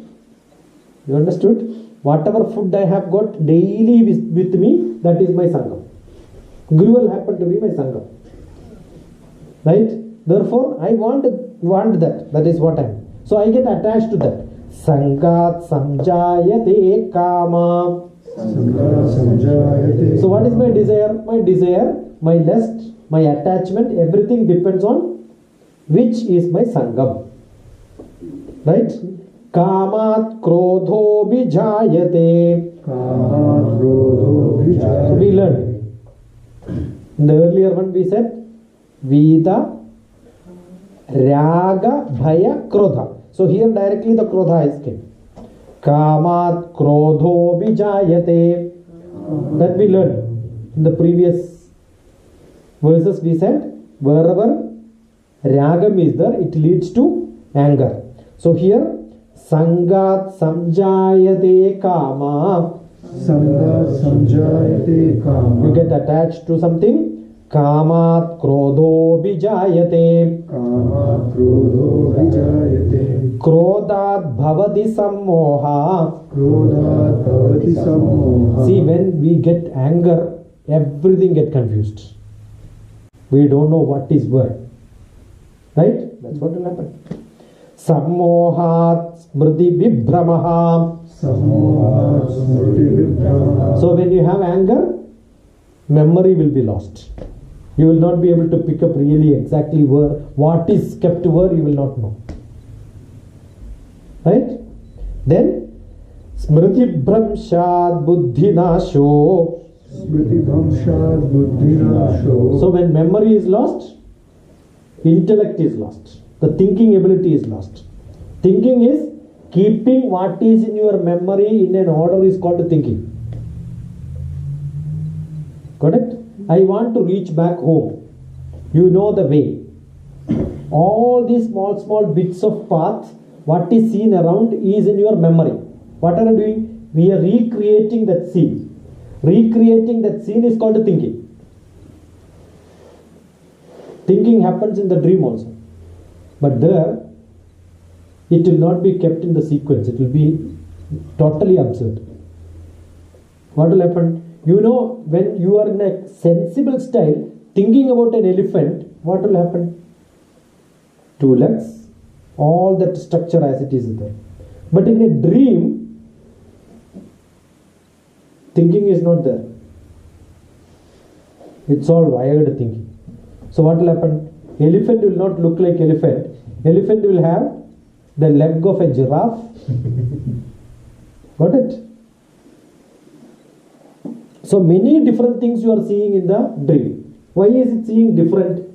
You understood? Whatever food I have got daily with me, that is my Sangam. Guru will happen to be my Sangam. Right? Therefore, I want that. That is what I am. So I get attached to that. Sangat Samjayate Kama. Sangha Samjayate. So what is my desire? My desire, my lust, my attachment, everything depends on which is my Sangam. Right? Kamat Krodho Bijayate. Kamat Krodho Vijayate. So we learned. In the earlier one we said Vida, Raga, Bhaya, Krodha. So here directly the Krodha is came. Kamat Krodho Bijayate. That we learned. In the previous verses we said wherever Ragam is there, it leads to anger. So here Sangat Samjayate Kama. Sangha Samjayate Kama. You get attached to something. Kamat Krodho Bijayate. Kamat Krodho Vijayate. Krodhat Bhavati Sammoha. Krodhat Bhavati Sammoha. See, when we get anger, everything get confused. We don't know what is where. Right? That's what will happen. Sammohat Smriti Vibhramaha. Sammohat Smriti Vibhramaha. So when you have anger, memory will be lost. You will not be able to pick up really exactly where, what is kept where, you will not know. Right? Then Smriti Bhramshad Buddhi Nasho. Smriti Bhamshad Buddhi Nasho. So when memory is lost, intellect is lost. The thinking ability is lost. Thinking is keeping what is in your memory in an order is called thinking. Got it? I want to reach back home. You know the way. All these small bits of path, what is seen around is in your memory. What are you doing? We are recreating that scene. Recreating that scene is called thinking. Thinking happens in the dream also. But there, it will not be kept in the sequence. It will be totally absurd. What will happen? You know, when you are in a sensible style, thinking about an elephant, what will happen? 2 legs, all that structure as it is there. But in a dream, thinking is not there. It's all wired thinking. So what will happen? Elephant will not look like elephant. Elephant will have the leg of a giraffe. Got it? So many different things you are seeing in the dream. Why is it seeing different?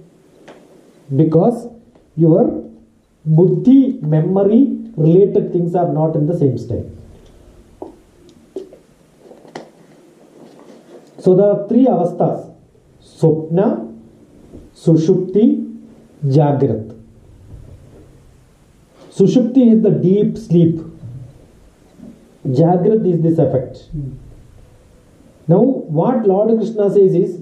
Because your buddhi, memory related things are not in the same style. So there are 3 avasthas: Swapna, Sushupti, Jagrat. Sushupti is the deep sleep. Jagrat is this effect. Now what Lord Krishna says is,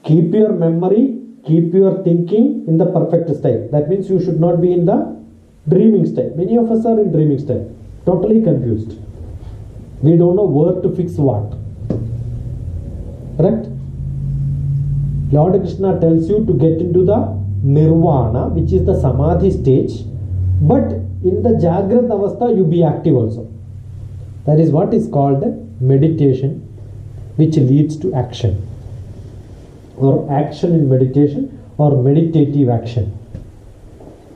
keep your memory, keep your thinking in the perfect style. That means you should not be in the dreaming style. Many of us are in dreaming style, totally confused. We don't know where to fix what. Correct? Lord Krishna tells you to get into the nirvana, which is the samadhi stage, but in the Jagrat avastha you be active also. That is what is called meditation, which leads to action, or action in meditation, or meditative action.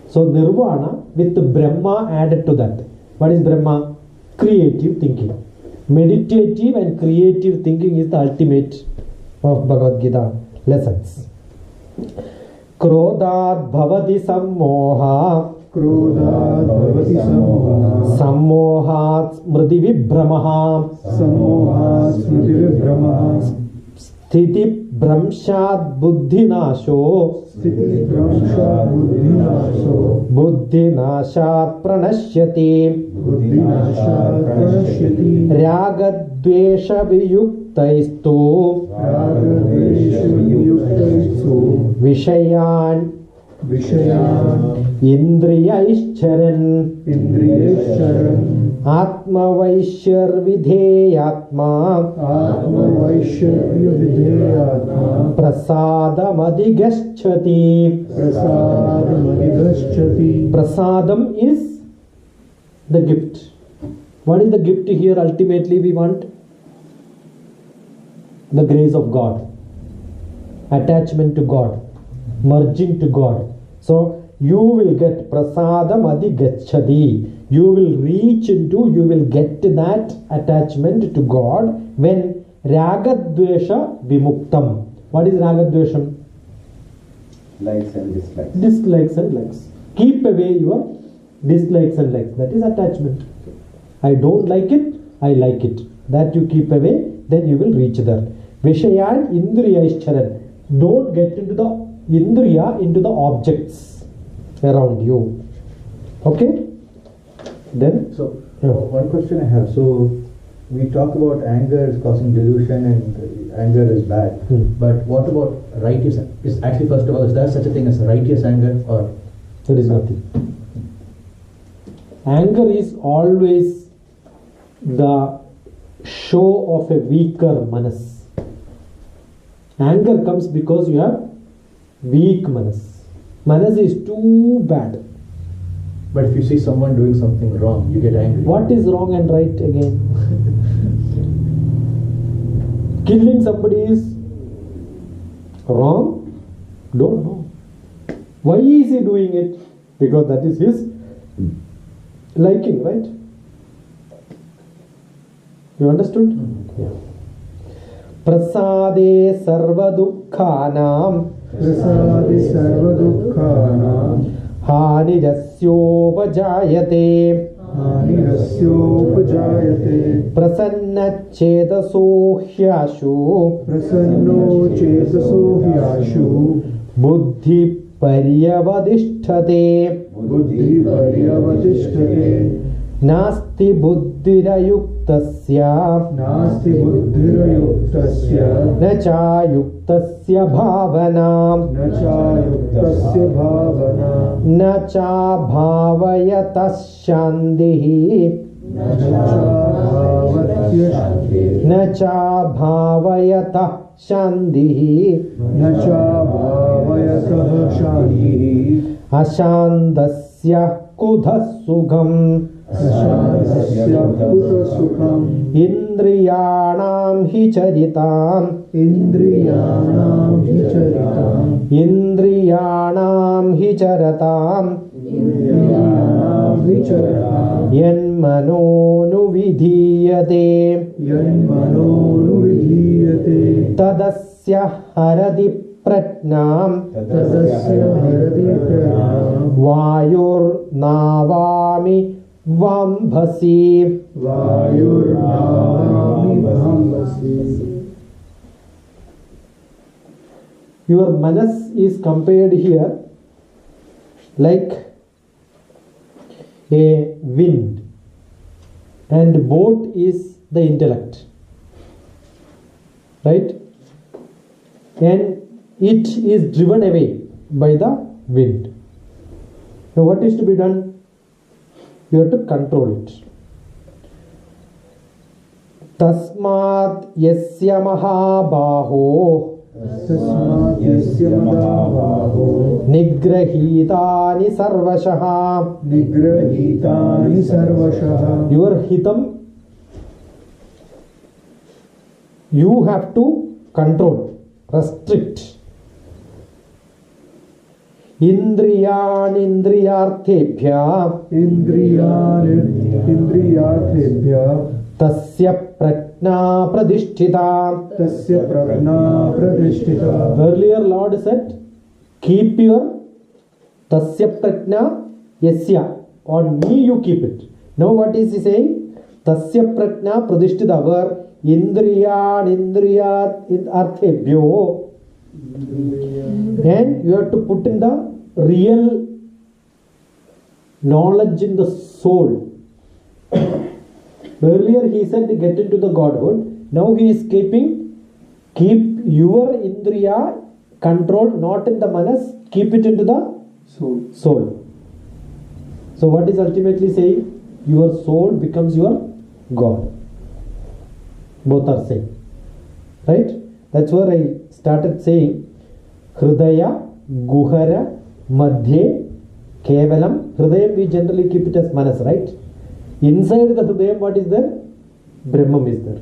So nirvana with Brahma added to that. What is Brahma? Creative thinking. Meditative and creative thinking is the ultimate of Bhagavad Gita lessons. Krodhat bhavati sammoha. Krodhat bhavati sammoha. Sammohat smriti vibhramaha. Sammohat smriti vibhramaha. Sthiti bhramshat buddhi nasho. Sthiti bhramshat buddhi nasho. Buddhi nashat pranashyati. Buddhi nashat pranashyati. Ragadvesha viyuktaistu. Ragadvesha viyuktaistu. Vishayan Vishayan Indriyaishcharan. Indriyaishcharan. Atma vaishyar vidheyatma. Atma vaishyarya vidheyatma. Prasadam adhigaschati. Prasadam adhigaschati. Prasadam is the gift. What is the gift here? Ultimately we want the grace of God, attachment to God, merging to God. So you will get prasadam adhigachati. You will reach into, you will get that attachment to God when ragadvesha vimuktam. What is ragadvesham? Likes and dislikes. Dislikes and likes. Keep away your dislikes and likes. That is attachment. I don't like it, I like it. That you keep away, then you will reach there. Vishayan indriyaishcharan. Don't get into the indriya, into the objects around you. Okay? Then? So, Yeah. one question I have. So, we talk about anger is causing delusion and anger is bad. But what about righteous? Is actually, first of all, is there such a thing as righteous anger, or There is nothing. Anger is always the show of a weaker manas. Anger comes because you have weak manas. Manas is too bad. but if you see someone doing something wrong, you get angry. What is wrong and right again? Killing somebody is wrong? Don't know. Why is he doing it? Because that is his liking, right? You understood? Yeah. Prasade sarva dukkhanam Prasadi sarvadukhanam hanirasyopajayate Hanirasyopajayate prasanna chedaso hyashu Prasanno chetaso hyashu buddhi paryavadishthate Buddhi paryavadishthate nasti buddhirayuktasya Nasti buddhirayuktasya na chayuktasya bhavanam Na chayuktasya bhavana na cha bhavayatas shandihi Na chabhavatya na cha bhavayatah shandihi Na chabhavayatah shantihi ashandasya kudhas sukham Ashandasya kuta sukham indriyanam hi charitam Indriyanam vicharitam indriyanam hi charatam Indriyanam vicharatam yanmanonu vidhiyate Yanmanonu vidhiyate tadasya haradi pratnam Tadasya harati pranam vayur navami vambhasi. Vayurnavami bhambasi Your manas is compared here like a wind, and boat is the intellect, right? And it is driven away by the wind. Now what is to be done? You have to control it. Tasmat yasya mahabaho Tasmat yasya madavaho nigrahitani sarvashaha. Nigrahitani sarvashaha Your hitam, you have to control, restrict. Indriyan indriyarthebhya Indriyarthebhya tasya prajna pradisthita. Tasya prajna pradishtita Earlier Lord said, keep your tasya prajna yasya, on me you keep it. Now what is he saying? Tasya prajna pradishtita, where indriyan indriyat arthebhyo, and you have to put in the real knowledge in the soul. Earlier he said get into the Godhood. Now he is keep your indriya control not in the manas, keep it into the soul. So what is ultimately saying? Your soul becomes your God. Both are same, right? That's where I started saying Hridaya, Guhara, Madhye, Kevalam. Hridayam we generally keep it as manas, right? Inside the Hridayam what is there? Brahman is there.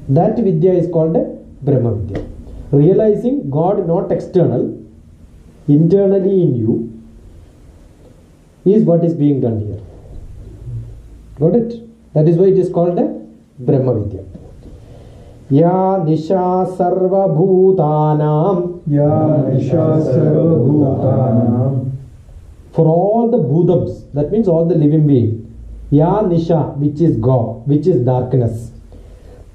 That Vidya is called a Brahma Vidya. Realizing God not external, internally in you, is what is being done here. Got it? That is why it is called a Brahma Vidya. Ya nisha sarva bhutanam. Ya nisha sarva bhutanam For all the bhutams, that means all the living beings. Ya nisha, which is God, which is darkness.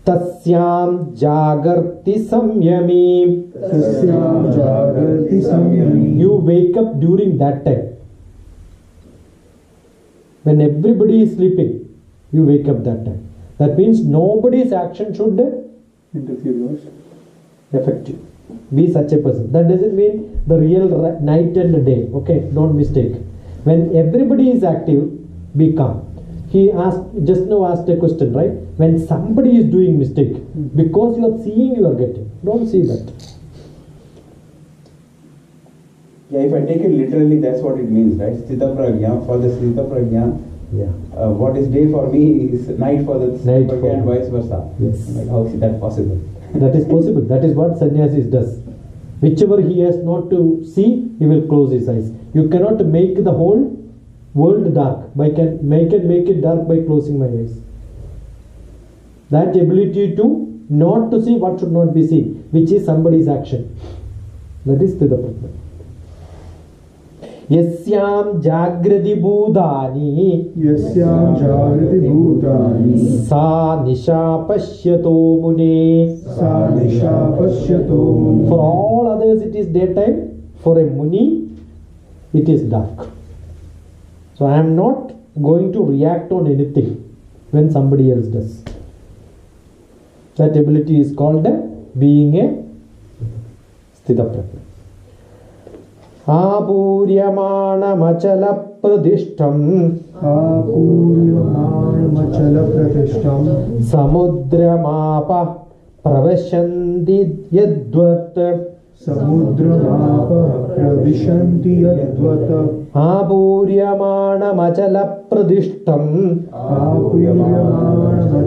Tasyam jagarti samyami. Tasyam jagarti samyami You wake up during that time. When everybody is sleeping, you wake up that time. That means nobody's action should affect you. Be such a person. That doesn't mean the real night and day. Okay, don't mistake. When everybody is active, be calm. He just now asked a question, right? When somebody is doing mistake, because you are seeing, you are getting. Don't see that. Yeah, if I take it literally, that's what it means, right? Sthita prajna, for the Sthita prajna, Yeah. what is day for me is night for the Night Sthita for prajna and me. vice versa. Yes. Like, how is that possible? That is possible. That is what sannyasis does. Whichever he has not to see, he will close his eyes. You cannot make the whole world dark. I can make it dark by closing my eyes. That ability to not to see what should not be seen, which is somebody's action. That is Sthita Prajna. Yasyam jagrati bhutani Yasyam jagrati bhutani sa nisha pashyato mune. sa nisha pashyato. For all others it is daytime, for a muni it is dark. So I am not going to react on anything when somebody else does. That ability is called being a Sthita Prajna. Apuryamana pradishtam Apuryamana pradishtam samudramapa pravashanti yadvat. Samudramapa pravishanti yadvata. Apuryamana pradishtam Apuryamana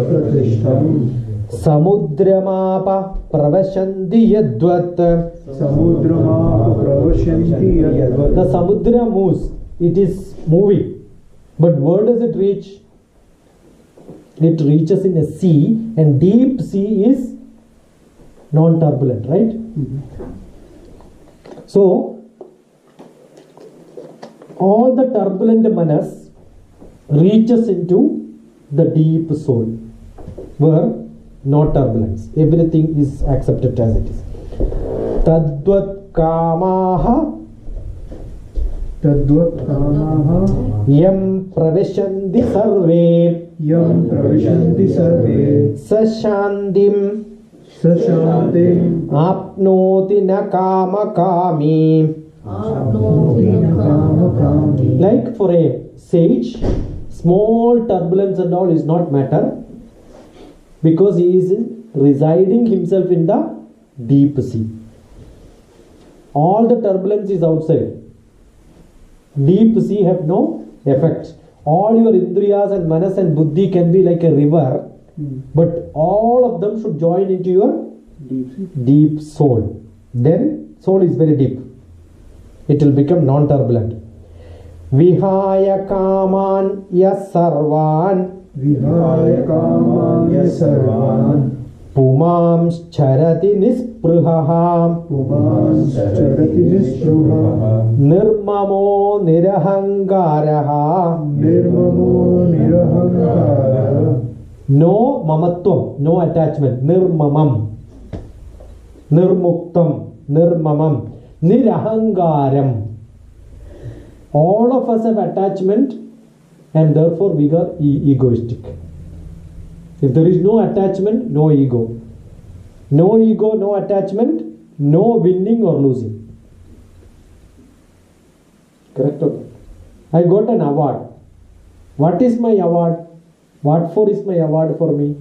pradishtam samudramapa pravashanti yadvat. Samudramapa pravashanti yadvata. The samudra moves, it is moving, but where does it reach? It reaches in a sea, and deep sea is non-turbulent, right? So all the turbulent manas reaches into the deep soul, where no turbulence, everything is accepted as it is. Tadvat kamaha Tadvat kamaha yam praveshanti sarve yam pravishanti sarve sashantim sashantim apnoti na kama kami. apnoti kama kami. Like for a sage, small turbulence and all is not matter, because he is residing himself in the deep sea. All the turbulence is outside. Deep sea have no effect. All your indriyas and manas and buddhi can be like a river, but all of them should join into your deep soul. Then soul is very deep. It will become non-turbulent. Vihaya kaman yasarvan Vihaya kamanya sarvan pumam charati nisprihaham Puman charati nispruha nirmamo nirahangaraha. Nirmamo nirahankara. No mamatvam, no attachment. Nirmamam, nirmuktam, nirmamam, nirahangaram. All of us have attachment, and therefore we are egoistic. If there is no attachment, no ego. No ego, no attachment, no winning or losing. Correct or not? I got an award. What is my award? What for is my award for me?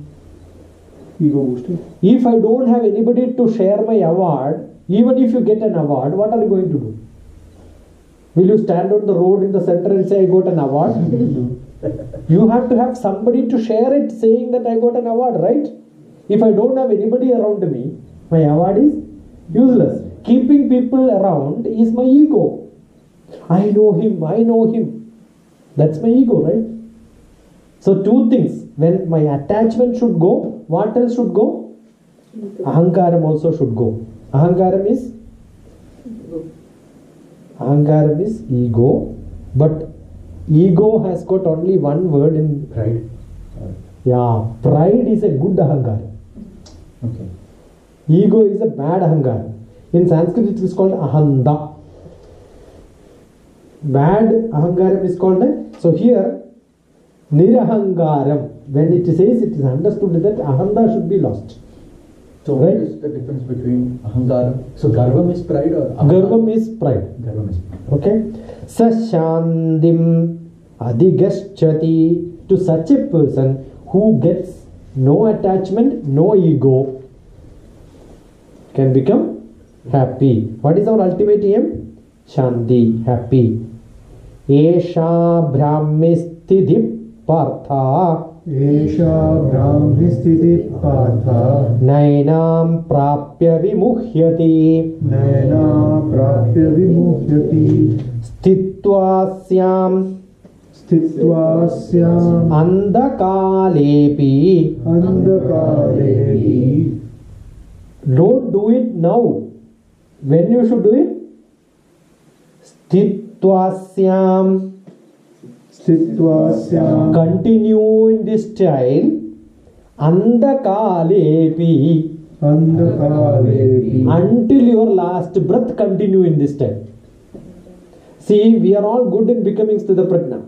Ego boosting. If I don't have anybody to share my award, even if you get an award, what are you going to do? Will you stand on the road in the center and say, I got an award? You have to have somebody to share it, saying that I got an award, right? If I don't have anybody around me, my award is useless. Keeping people around is my ego. I know him. That's my ego, right? So two things. When my attachment should go, what else should go? Ahankaram also should go. Ahankaram is ego, but ego has got only one word in Pride. Yeah, pride is a good ahankara. Okay. Ego is a bad ahankara. In Sanskrit it is called ahanda. Bad ahankaram is called so here nirahankaram. When it says, it is understood that ahanda should be lost. So Right. what is the difference between ahankara? So garvam is pride or Garvam is pride. Garvam is pride. Okay. Sashandim adhigaschati. To such a person who gets no attachment, no ego, can become happy. What is our ultimate aim? Shanti, happy. Esha brahmistidhi partha Esha brahmi sthiti partha nainam prapya vimuhyati naina prapya vimuhyati sthit Sthitvāsyām Sthitvasyam Andhakālepi. Andhakālepi. Don't do it now. When you should do it? Sthitvasyam. Sthitvasyam Continue in this style. Andhakālepi. Andhakālepi. Until your last breath, continue in this style. See, we are all good in becoming Sthita Prajna.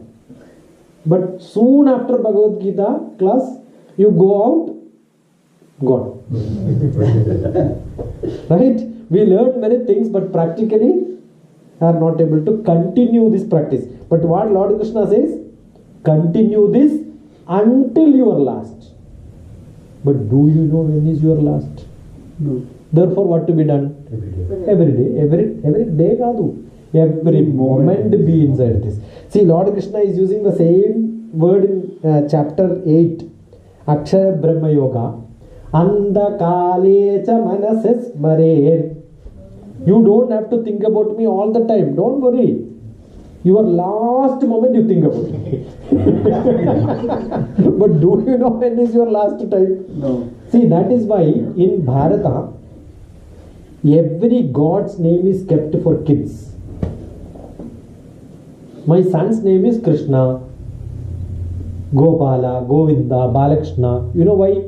But soon after Bhagavad Gita class, you go out, gone. Right? We learn many things, but practically are not able to continue this practice. But what Lord Krishna says, continue this until your last. But do you know when is your last? No. Therefore, what to be done? Every day. Every day, Kadu. Every moment be inside this. See, Lord Krishna is using the same word in chapter 8, Akshara Brahma Yoga. Andhakālecha manases mare. You don't have to think about me all the time. Don't worry. Your last moment you think about me. But do you know when is your last time? No. See, that is why in Bharata, every god's name is kept for kids. My son's name is Krishna, Gopala, Govinda, Balakrishna. You know why?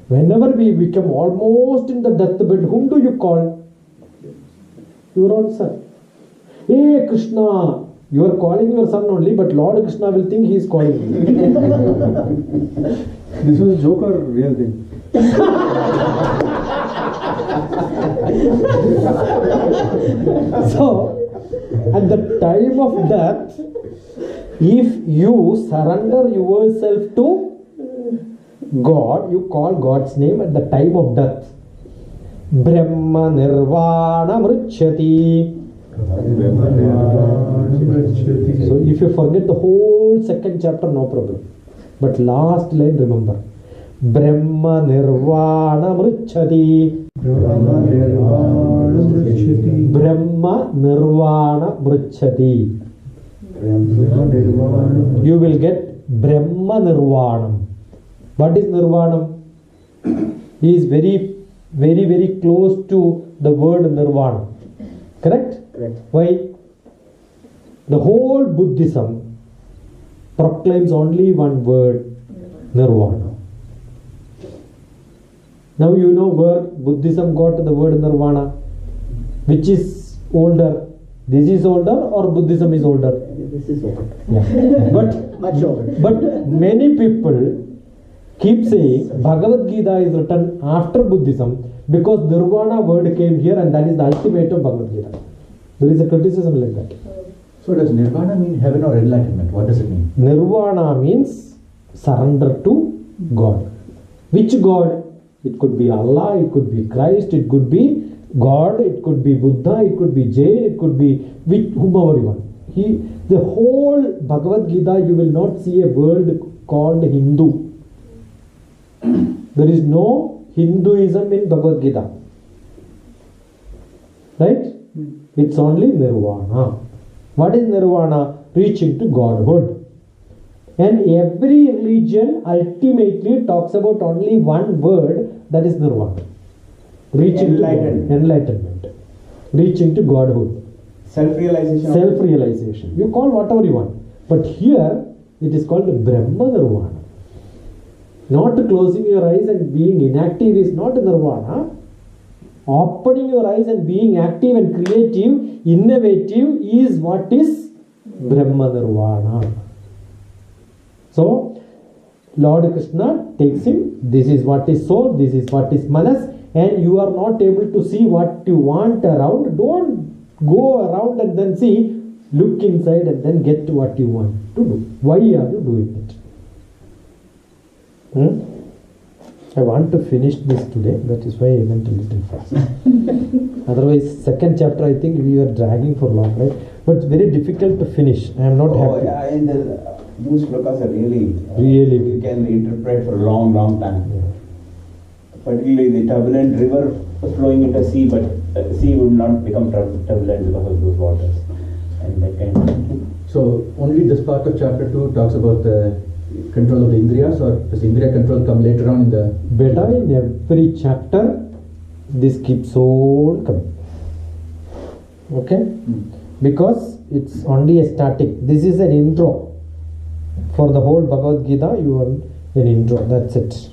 Whenever we become almost in the deathbed, whom do you call? Your own son. Hey Krishna, you are calling your son only, but Lord Krishna will think he is calling you. This was a joke or real thing? So, at the time of death, if you surrender yourself to God, you call God's name at the time of death. Brahma Nirvana Mrichyati. So if you forget the whole second chapter, no problem. But last line remember. Brahma Nirvana Mrichyati. Brahma Nirvana Mrichyati. Brahma Nirvana Mrichyati. Brahma Nirvana. You will get Brahma Nirvanam. What is Nirvanam? He is very, very, very close to the word Nirvana. Correct? Correct. Why? The whole Buddhism proclaims only one word, Nirvana. Now you know where Buddhism got the word Nirvana. Which is older? This is older or Buddhism is older? This is over. Yeah. But Much over. But many people keep saying Bhagavad Gita is written after Buddhism because Nirvana word came here and that is the ultimate of Bhagavad Gita. There is a criticism like that. So does nirvana mean heaven or enlightenment? What does it mean? Nirvana means surrender to God. Which God? It could be Allah, it could be Christ, it could be God, it could be Buddha, it could be Jain, it could be whomever you want. The whole Bhagavad Gita, you will not see a word called Hindu. There is no Hinduism in Bhagavad Gita. Right? It's only Nirvana. What is Nirvana? Reaching to Godhood. And every religion ultimately talks about only one word, that is Nirvana. Reaching to enlightenment. Reaching to Godhood. Self-realization. Self-realization. You call whatever you want. But here, it is called Brahma Nirvana. Not closing your eyes and being inactive is not Nirvana. Opening your eyes and being active and creative, innovative is what is Brahma Nirvana. So, Lord Krishna takes him, this is what is soul, this is what is manas, and you are not able to see what you want around. Don't go around and then see, look inside and then get what you want to do. Why are you doing it? I want to finish this today, that is why I went a little fast. Otherwise, second chapter I think we were dragging for long, right? But it's very difficult to finish. I am not happy. Yeah, and those slokas are really, Really. you can interpret for a long, long time. Particularly the turbulent river flowing into sea, but sea would not become turbulent because of those waters. and that kind of thing. So only this part of chapter 2 talks about the control of the Indriyas, or does Indriya control come later on in the... Beta, in every chapter, this keeps on coming. Okay? Because it's only a static. This is an intro. For the whole Bhagavad Gita, you are an intro. That's it.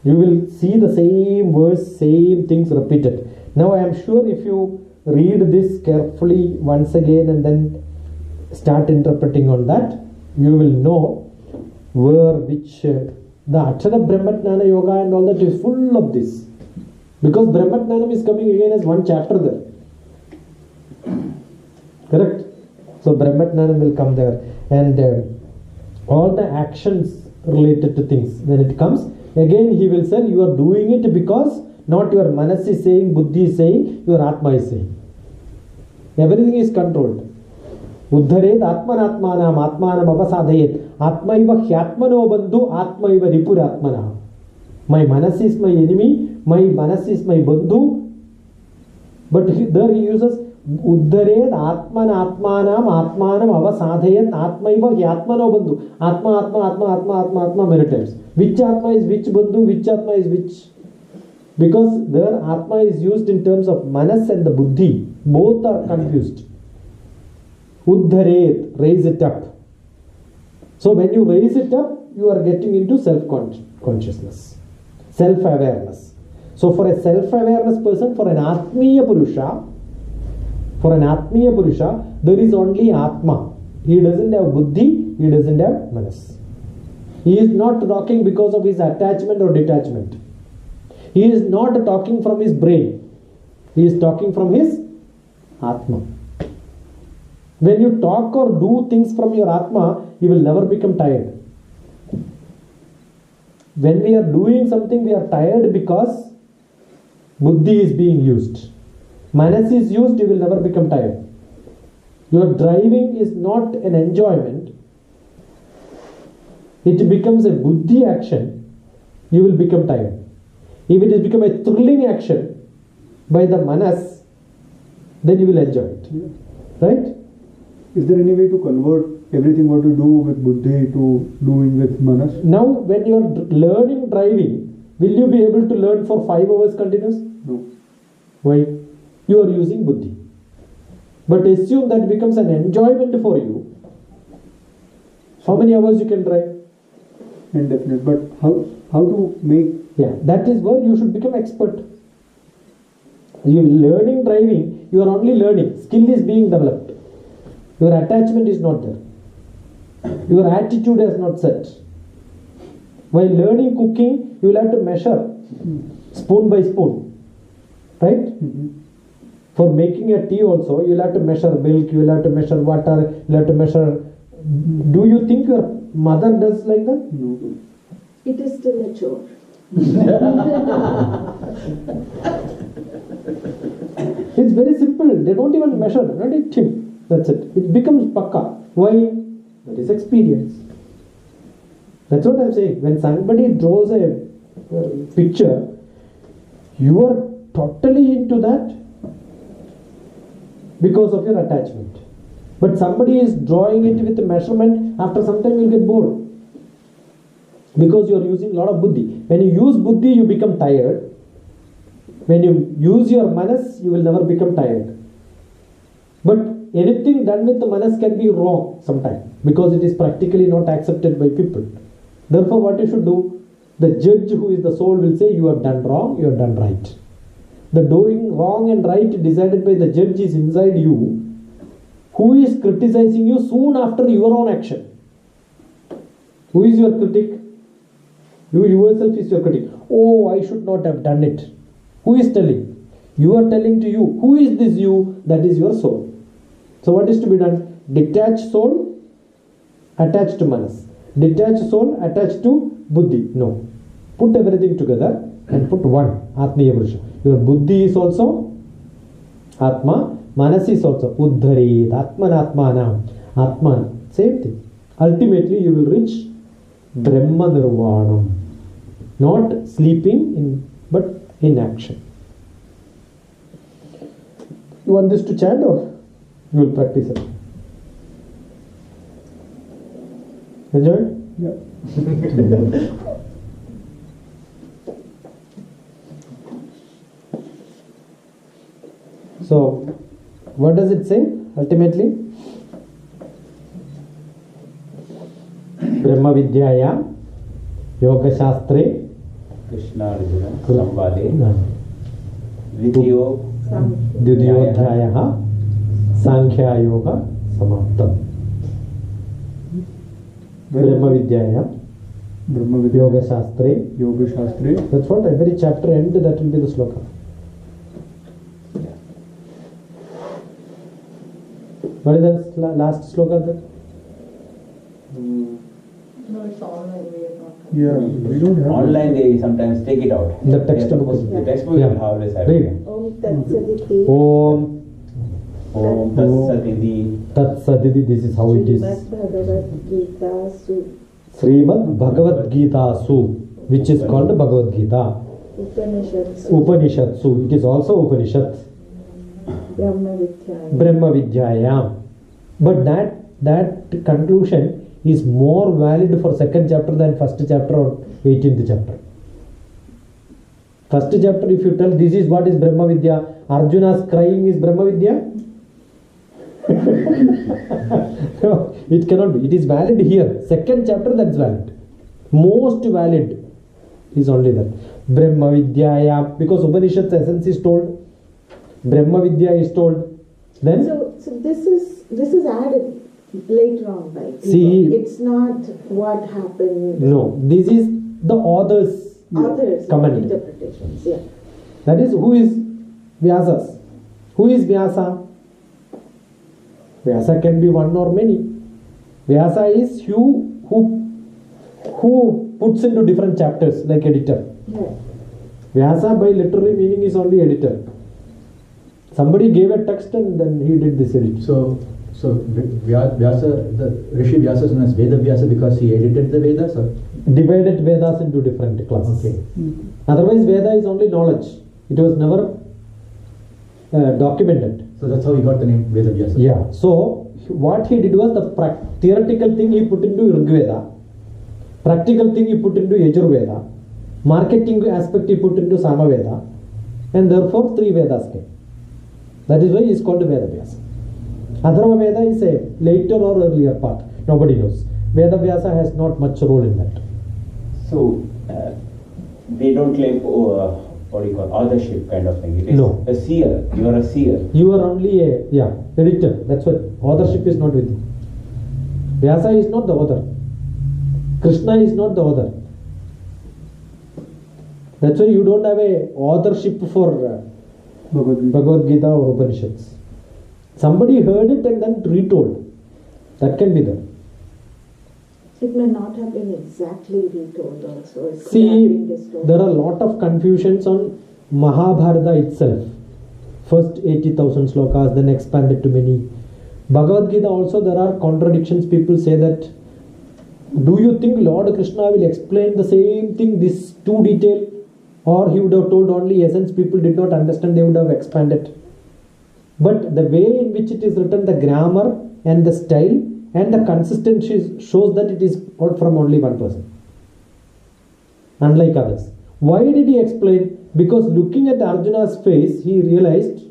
You will see the same verse, same things repeated. Now I am sure if you read this carefully once again and then start interpreting on that, you will know the Akshara Brahmatnana Yoga and all that is full of this. Because Brahmatnanam is coming again as one chapter there. Correct? So Brahmatnanam will come there, and all the actions related to things. When it comes, again he will say you are doing it because not your manas is saying, buddhi is saying, your atma is saying. Everything is controlled. Uddharet atmanatmanam atmanam avasadhayet atmaiva hyatmano bandhu atmaiva ripuratmana. My manas is my enemy, my manas is my bandhu. But there he uses Uddharet atmanatmanam atmanam avasadhayet atmaiva hyatmano bandhu. Atma many times. Which atma is which bandhu, which atma is which? Because there atma is used in terms of manas and the buddhi. Both are confused. Uddharet, raise it up. So when you raise it up, you are getting into self-consciousness, self-awareness. So for a self-awareness person, for an Atmiya Purusha, there is only Atma. He doesn't have buddhi, he doesn't have manas. He is not talking because of his attachment or detachment. He is not talking from his brain. He is talking from his Atma. When you talk or do things from your Atma, you will never become tired. When we are doing something, we are tired because buddhi is being used. Manas is used, you will never become tired. Your driving is not an enjoyment. It becomes a buddhi action, you will become tired. If it has become a thrilling action by the manas, then you will enjoy it. Right? Is there any way to convert everything what you do with buddhi to doing with manas? Now, when you are learning driving, will you be able to learn for 5 hours continuous? No. Why? You are using buddhi. But assume that becomes an enjoyment for you. How many hours you can drive? Indefinite. But how to make... Yeah, that is where you should become expert. You learning driving, you are only learning. Skill is being developed. Your attachment is not there. Your attitude has not set. While learning cooking, you will have to measure spoon by spoon. Right? For making a tea also, you will have to measure milk, you will have to measure water, you will have to measure... Do you think your mother does like that? No. It is still a chore. It's very simple. They don't even measure. Not a tip. That's it. It becomes pakka. Why? That is experience. That's what I'm saying. When somebody draws a picture, you are totally into that because of your attachment. But somebody is drawing it with a measurement, after some time you'll get bored. Because you are using a lot of buddhi. When you use buddhi, you become tired. When you use your manas, you will never become tired. But anything done with the manas can be wrong sometimes, because it is practically not accepted by people. Therefore, what you should do? The judge, who is the soul, will say, you have done wrong, you have done right. The doing wrong and right decided by the judge is inside you, who is criticizing you soon after your own action. Who is your critic? You yourself is your critic. Oh, I should not have done it. Who is telling? You are telling to you. Who is this you? That is your soul. So what is to be done? Detached soul attached to manas. Detached soul attached to buddhi. No. Put everything together and put one. Atmiya Purusha. Your buddhi is also Atma. Manas is also Uddharet. Atmanatmanam. Atman. Same thing. Ultimately you will reach Brahma Nirvanam. Not sleeping, but in action. You want this to chant or? You will practice it. Enjoy? Yeah. So, what does it say ultimately? Brahma Vidyaya Yoga Shastre Krishna Arjuna Samvade No. Vidyo Dvidiyodhyayaha Sankhya Yoga Samaptam. Brahma Vidyaya Brahma Vidya Yoga Shastre. Yoga Shastre. That's what every chapter end, that will be the sloka. What is the last sloka there? No, it's online. We are not. Yeah, we don't have Online they sometimes take it out. The textbook. The textbook Yeah. will always have Read. it. Om Tat Saditi. Om Om Tatsatidi. Tat Saditi, this is how it is. Srimad Bhagavad Gita Su Srimad Bhagavad Gita Su, which is called Bhagavad Gita. Upanishads. Upanishatsu, it is also Upanishad. Brahma Vidyaya. Brahma Vidyayam. But that conclusion is more valid for second chapter than first chapter or 18th chapter. First chapter, if you tell this is what is Brahma Vidya, Arjuna's crying is Brahma Vidya? No, it cannot be. It is valid here. Second chapter, that's valid. Most valid is only that. Brahma Vidyaya, because Upanishad's essence is told, Brahma Vidya is told. Then So this is added later on, right? See- It's not what happened. no, this is the author's Authors comment. interpretations. Yeah. That is, who is Vyasas? Who is Vyasa? Vyasa can be one or many. Vyasa is who puts into different chapters, like editor. Right. Vyasa by literary meaning is only editor. Somebody gave a text and then he did this editing. So Vyasa, the Rishi Vyasa is known as Veda Vyasa because he edited the Vedas, or? Divided Vedas into different classes. Okay. Otherwise, Veda is only knowledge. It was never documented. So that's how he got the name Veda Vyasa. Yeah. So what he did was the theoretical thing he put into Rigveda, practical thing he put into Yajurveda, marketing aspect he put into Samaveda, and therefore 3 Vedas came. That is why he is called Veda Vyasa. Atharva Veda is a later or earlier part. Nobody knows. Veda Vyasa has not much role in that. So they don't claim what do you call authorship kind of thing. It is No. a seer. You are a seer. You are only a editor. That's why authorship is not with you. Vyasa is not the author. Krishna is not the author. That's why you don't have a authorship for Bhagavad Gita. Bhagavad Gita or Upanishads. Somebody heard it and then retold. That can be there. It may not have been exactly retold also. It could have See, been distorted. there are a lot of confusions on Mahabharata itself. First 80,000 slokas, then expanded to many. Bhagavad Gita also, there are contradictions. People say that, do you think Lord Krishna will explain the same thing, this too detailed? Or he would have told only essence, people did not understand, they would have expanded. But the way in which it is written, the grammar and the style and the consistency shows that it is not from only one person, unlike others. Why did he explain? Because looking at Arjuna's face, he realized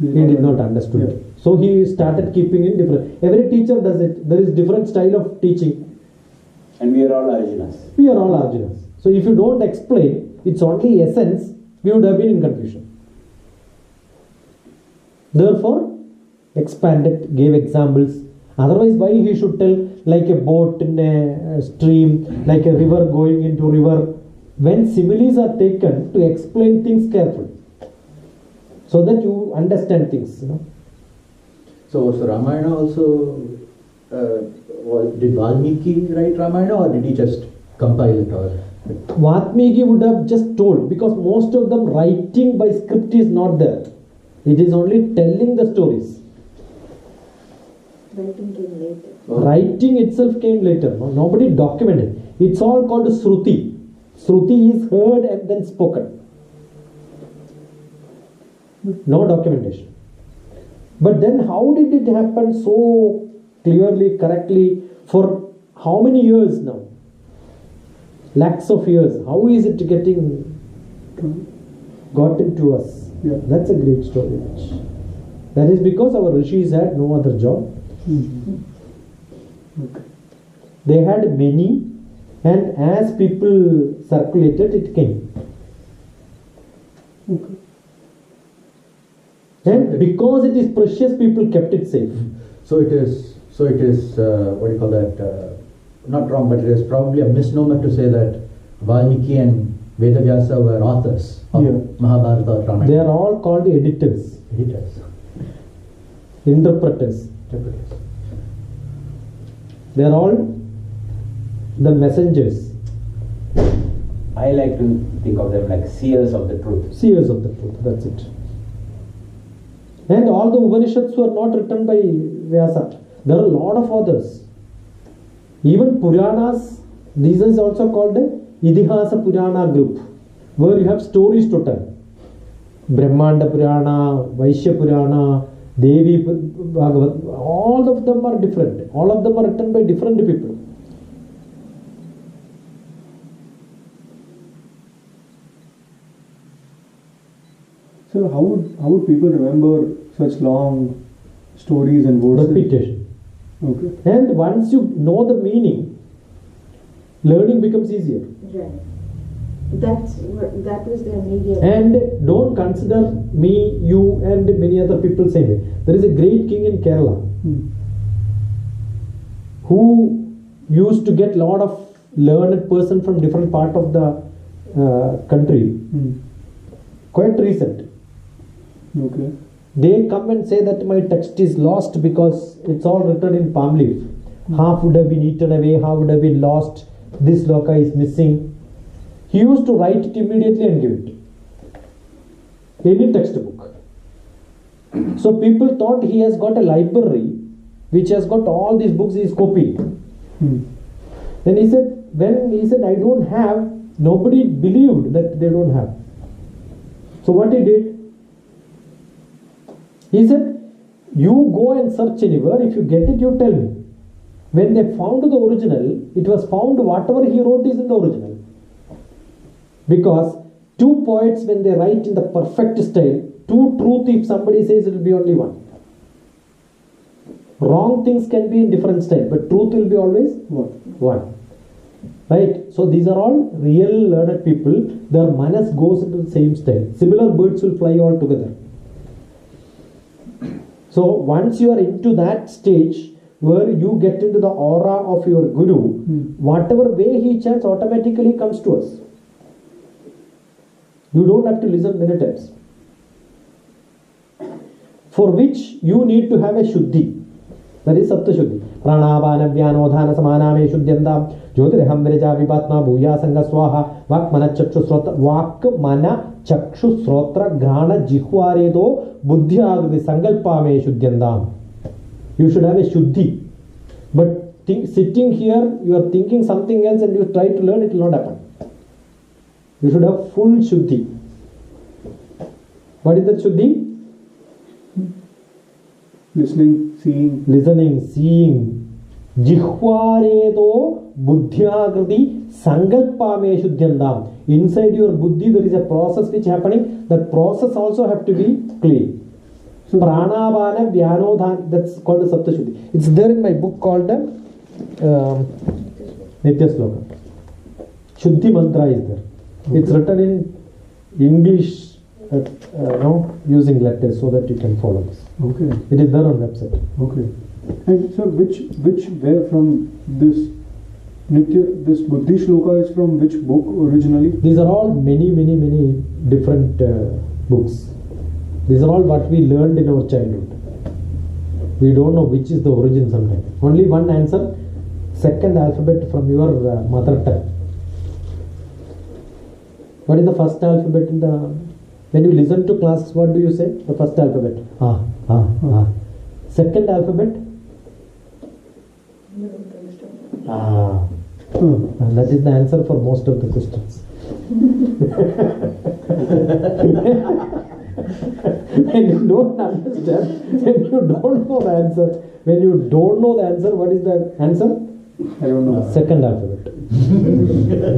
he did not understand. Yeah. So he started keeping in different. Every teacher does it. There is different style of teaching. And we are all Arjunas. We are all Arjunas. So if you don't explain, it's only essence, we would have been in confusion. Therefore, expanded, gave examples. Otherwise, why he should tell like a boat in a stream, like a river going into river? When similes are taken to explain things carefully, so that you understand things. So Ramayana also, did Valmiki write Ramayana, or did he just compile it? Or Valmiki would have just told, because most of them writing by script is not there. It is only telling the stories. Writing came later. Writing itself came later. No? Nobody documented. It's all called Shruti. Shruti is heard and then spoken. No documentation. But then how did it happen so clearly, correctly, for how many years now? Lakhs of years. How is it getting gotten to us? Yeah. That's a great story. That is because our rishis had no other job. Okay. They had many, and as people circulated, it came. Okay. And because it is precious, people kept it safe. So it is, what do you call that, not wrong, but it is probably a misnomer to say that Valmiki and Vedavyasa were authors of Yeah. Mahabharata or Ramayana. They are all called editors, Editors. interpreters. They are all the messengers, I like to think of them like seers of the truth. seers of the truth. That's it. And all the Upanishads were not written by Vyasa. There are a lot of others. Even Puranas, these is also called the Idihasa Purana group, where you have stories to tell. Brahmanda Purana, Vaishya Purana, Devi Bhagavat, all of them are different. All of them are written by different people. So how would people remember such long stories and verses? Repetition. Okay. And once you know the meaning, learning becomes easier. Right. That was their medium. And don't consider me, you, and many other people same way. There is a great king in Kerala who used to get lot of learned person from different part of the country. Quite recent. Okay. They come and say that my text is lost because it's all written in palm leaf. Half would have been eaten away, half would have been lost. This loka is missing. He used to write it immediately and give it. Any textbook. So people thought he has got a library which has got all these books he is copying. Then he said, when he said I don't have, nobody believed that they don't have. So what he did? He said, you go and search anywhere, if you get it, you tell me. When they found the original, it was found whatever he wrote is in the original. Because two poets, when they write in the perfect style, two truth, if somebody says, it will be only one. Wrong things can be in different style, but truth will be always one. Right? So these are all real learned people. Their manas goes into the same style. Similar birds will fly all together. So once you are into that stage where you get into the aura of your guru, whatever way he chants automatically comes to us. You don't have to listen many times. For which you need to have a shuddhi. That is sapta shuddhi. Pranavana vyanodhana samaname shuddhyandam jyotirham virja vibatma bhuya sanga swaha vak mana chakshu srotra vak mana chakshu srotra ghana jihwaredo buddhyagriti sankalpame shuddhyandam. You should have a shuddhi. But sitting here, you are thinking something else and you try to learn, it will not happen. You should have full shuddhi. What is that shuddhi? Listening, seeing. Jihwaredo buddhyagriti sankalpame shuddhyandam. Inside your buddhi there is a process which is happening. That process also have to be clean. So pranavana vyanodhan, that's called the sapta shuddhi. It's there in my book called the Nitya Sloka. Shuddhi mantra is there. Okay. It's written in English, using letters so that you can follow this. Okay. It is there on website. Okay. And sir, where from this this Buddhi shloka is from which book originally? These are all many different books. These are all what we learned in our childhood. We don't know which is the origin sometimes. Only one answer, second alphabet from your mother tongue. What is the first alphabet in the... When you listen to classes, what do you say? The first alphabet. Second alphabet? And that is the answer for most of the questions. When you don't understand, when you don't know the answer, what is the answer? I don't know. Second alphabet.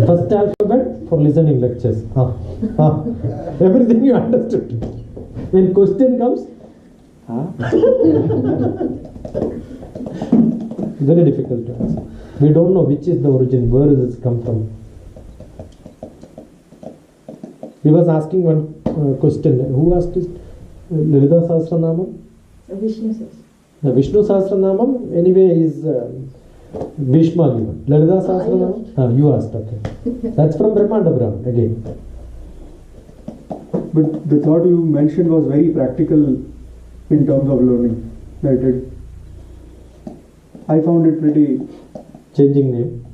First alphabet for listening lectures. Everything you understood. When question comes, very difficult to answer. We don't know which is the origin, where does it come from. He was asking one question. Who asked this? Lalita Sahasranamam? Vishnu says. The Vishnu Sahasranamam anyway is Bhishma given. Lalita Sahasranamam? You asked, okay. That's from Brahmanda Brahman again. But the thought you mentioned was very practical in terms of learning. I found it pretty. Changing name.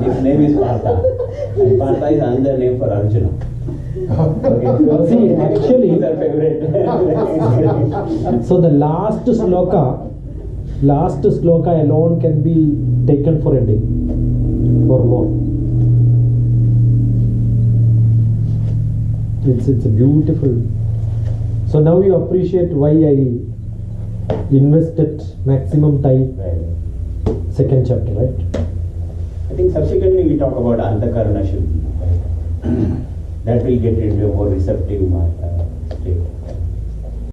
His name is Partha. And Partha is another name for Arjuna. See, actually, He's our favorite. so the last sloka alone can be taken for a day or more. It's a beautiful. So now you appreciate why I invested maximum time. Right. Second chapter, right? I think subsequently we talk about Antakarana Shuddhi. Right? That will get into a more receptive state.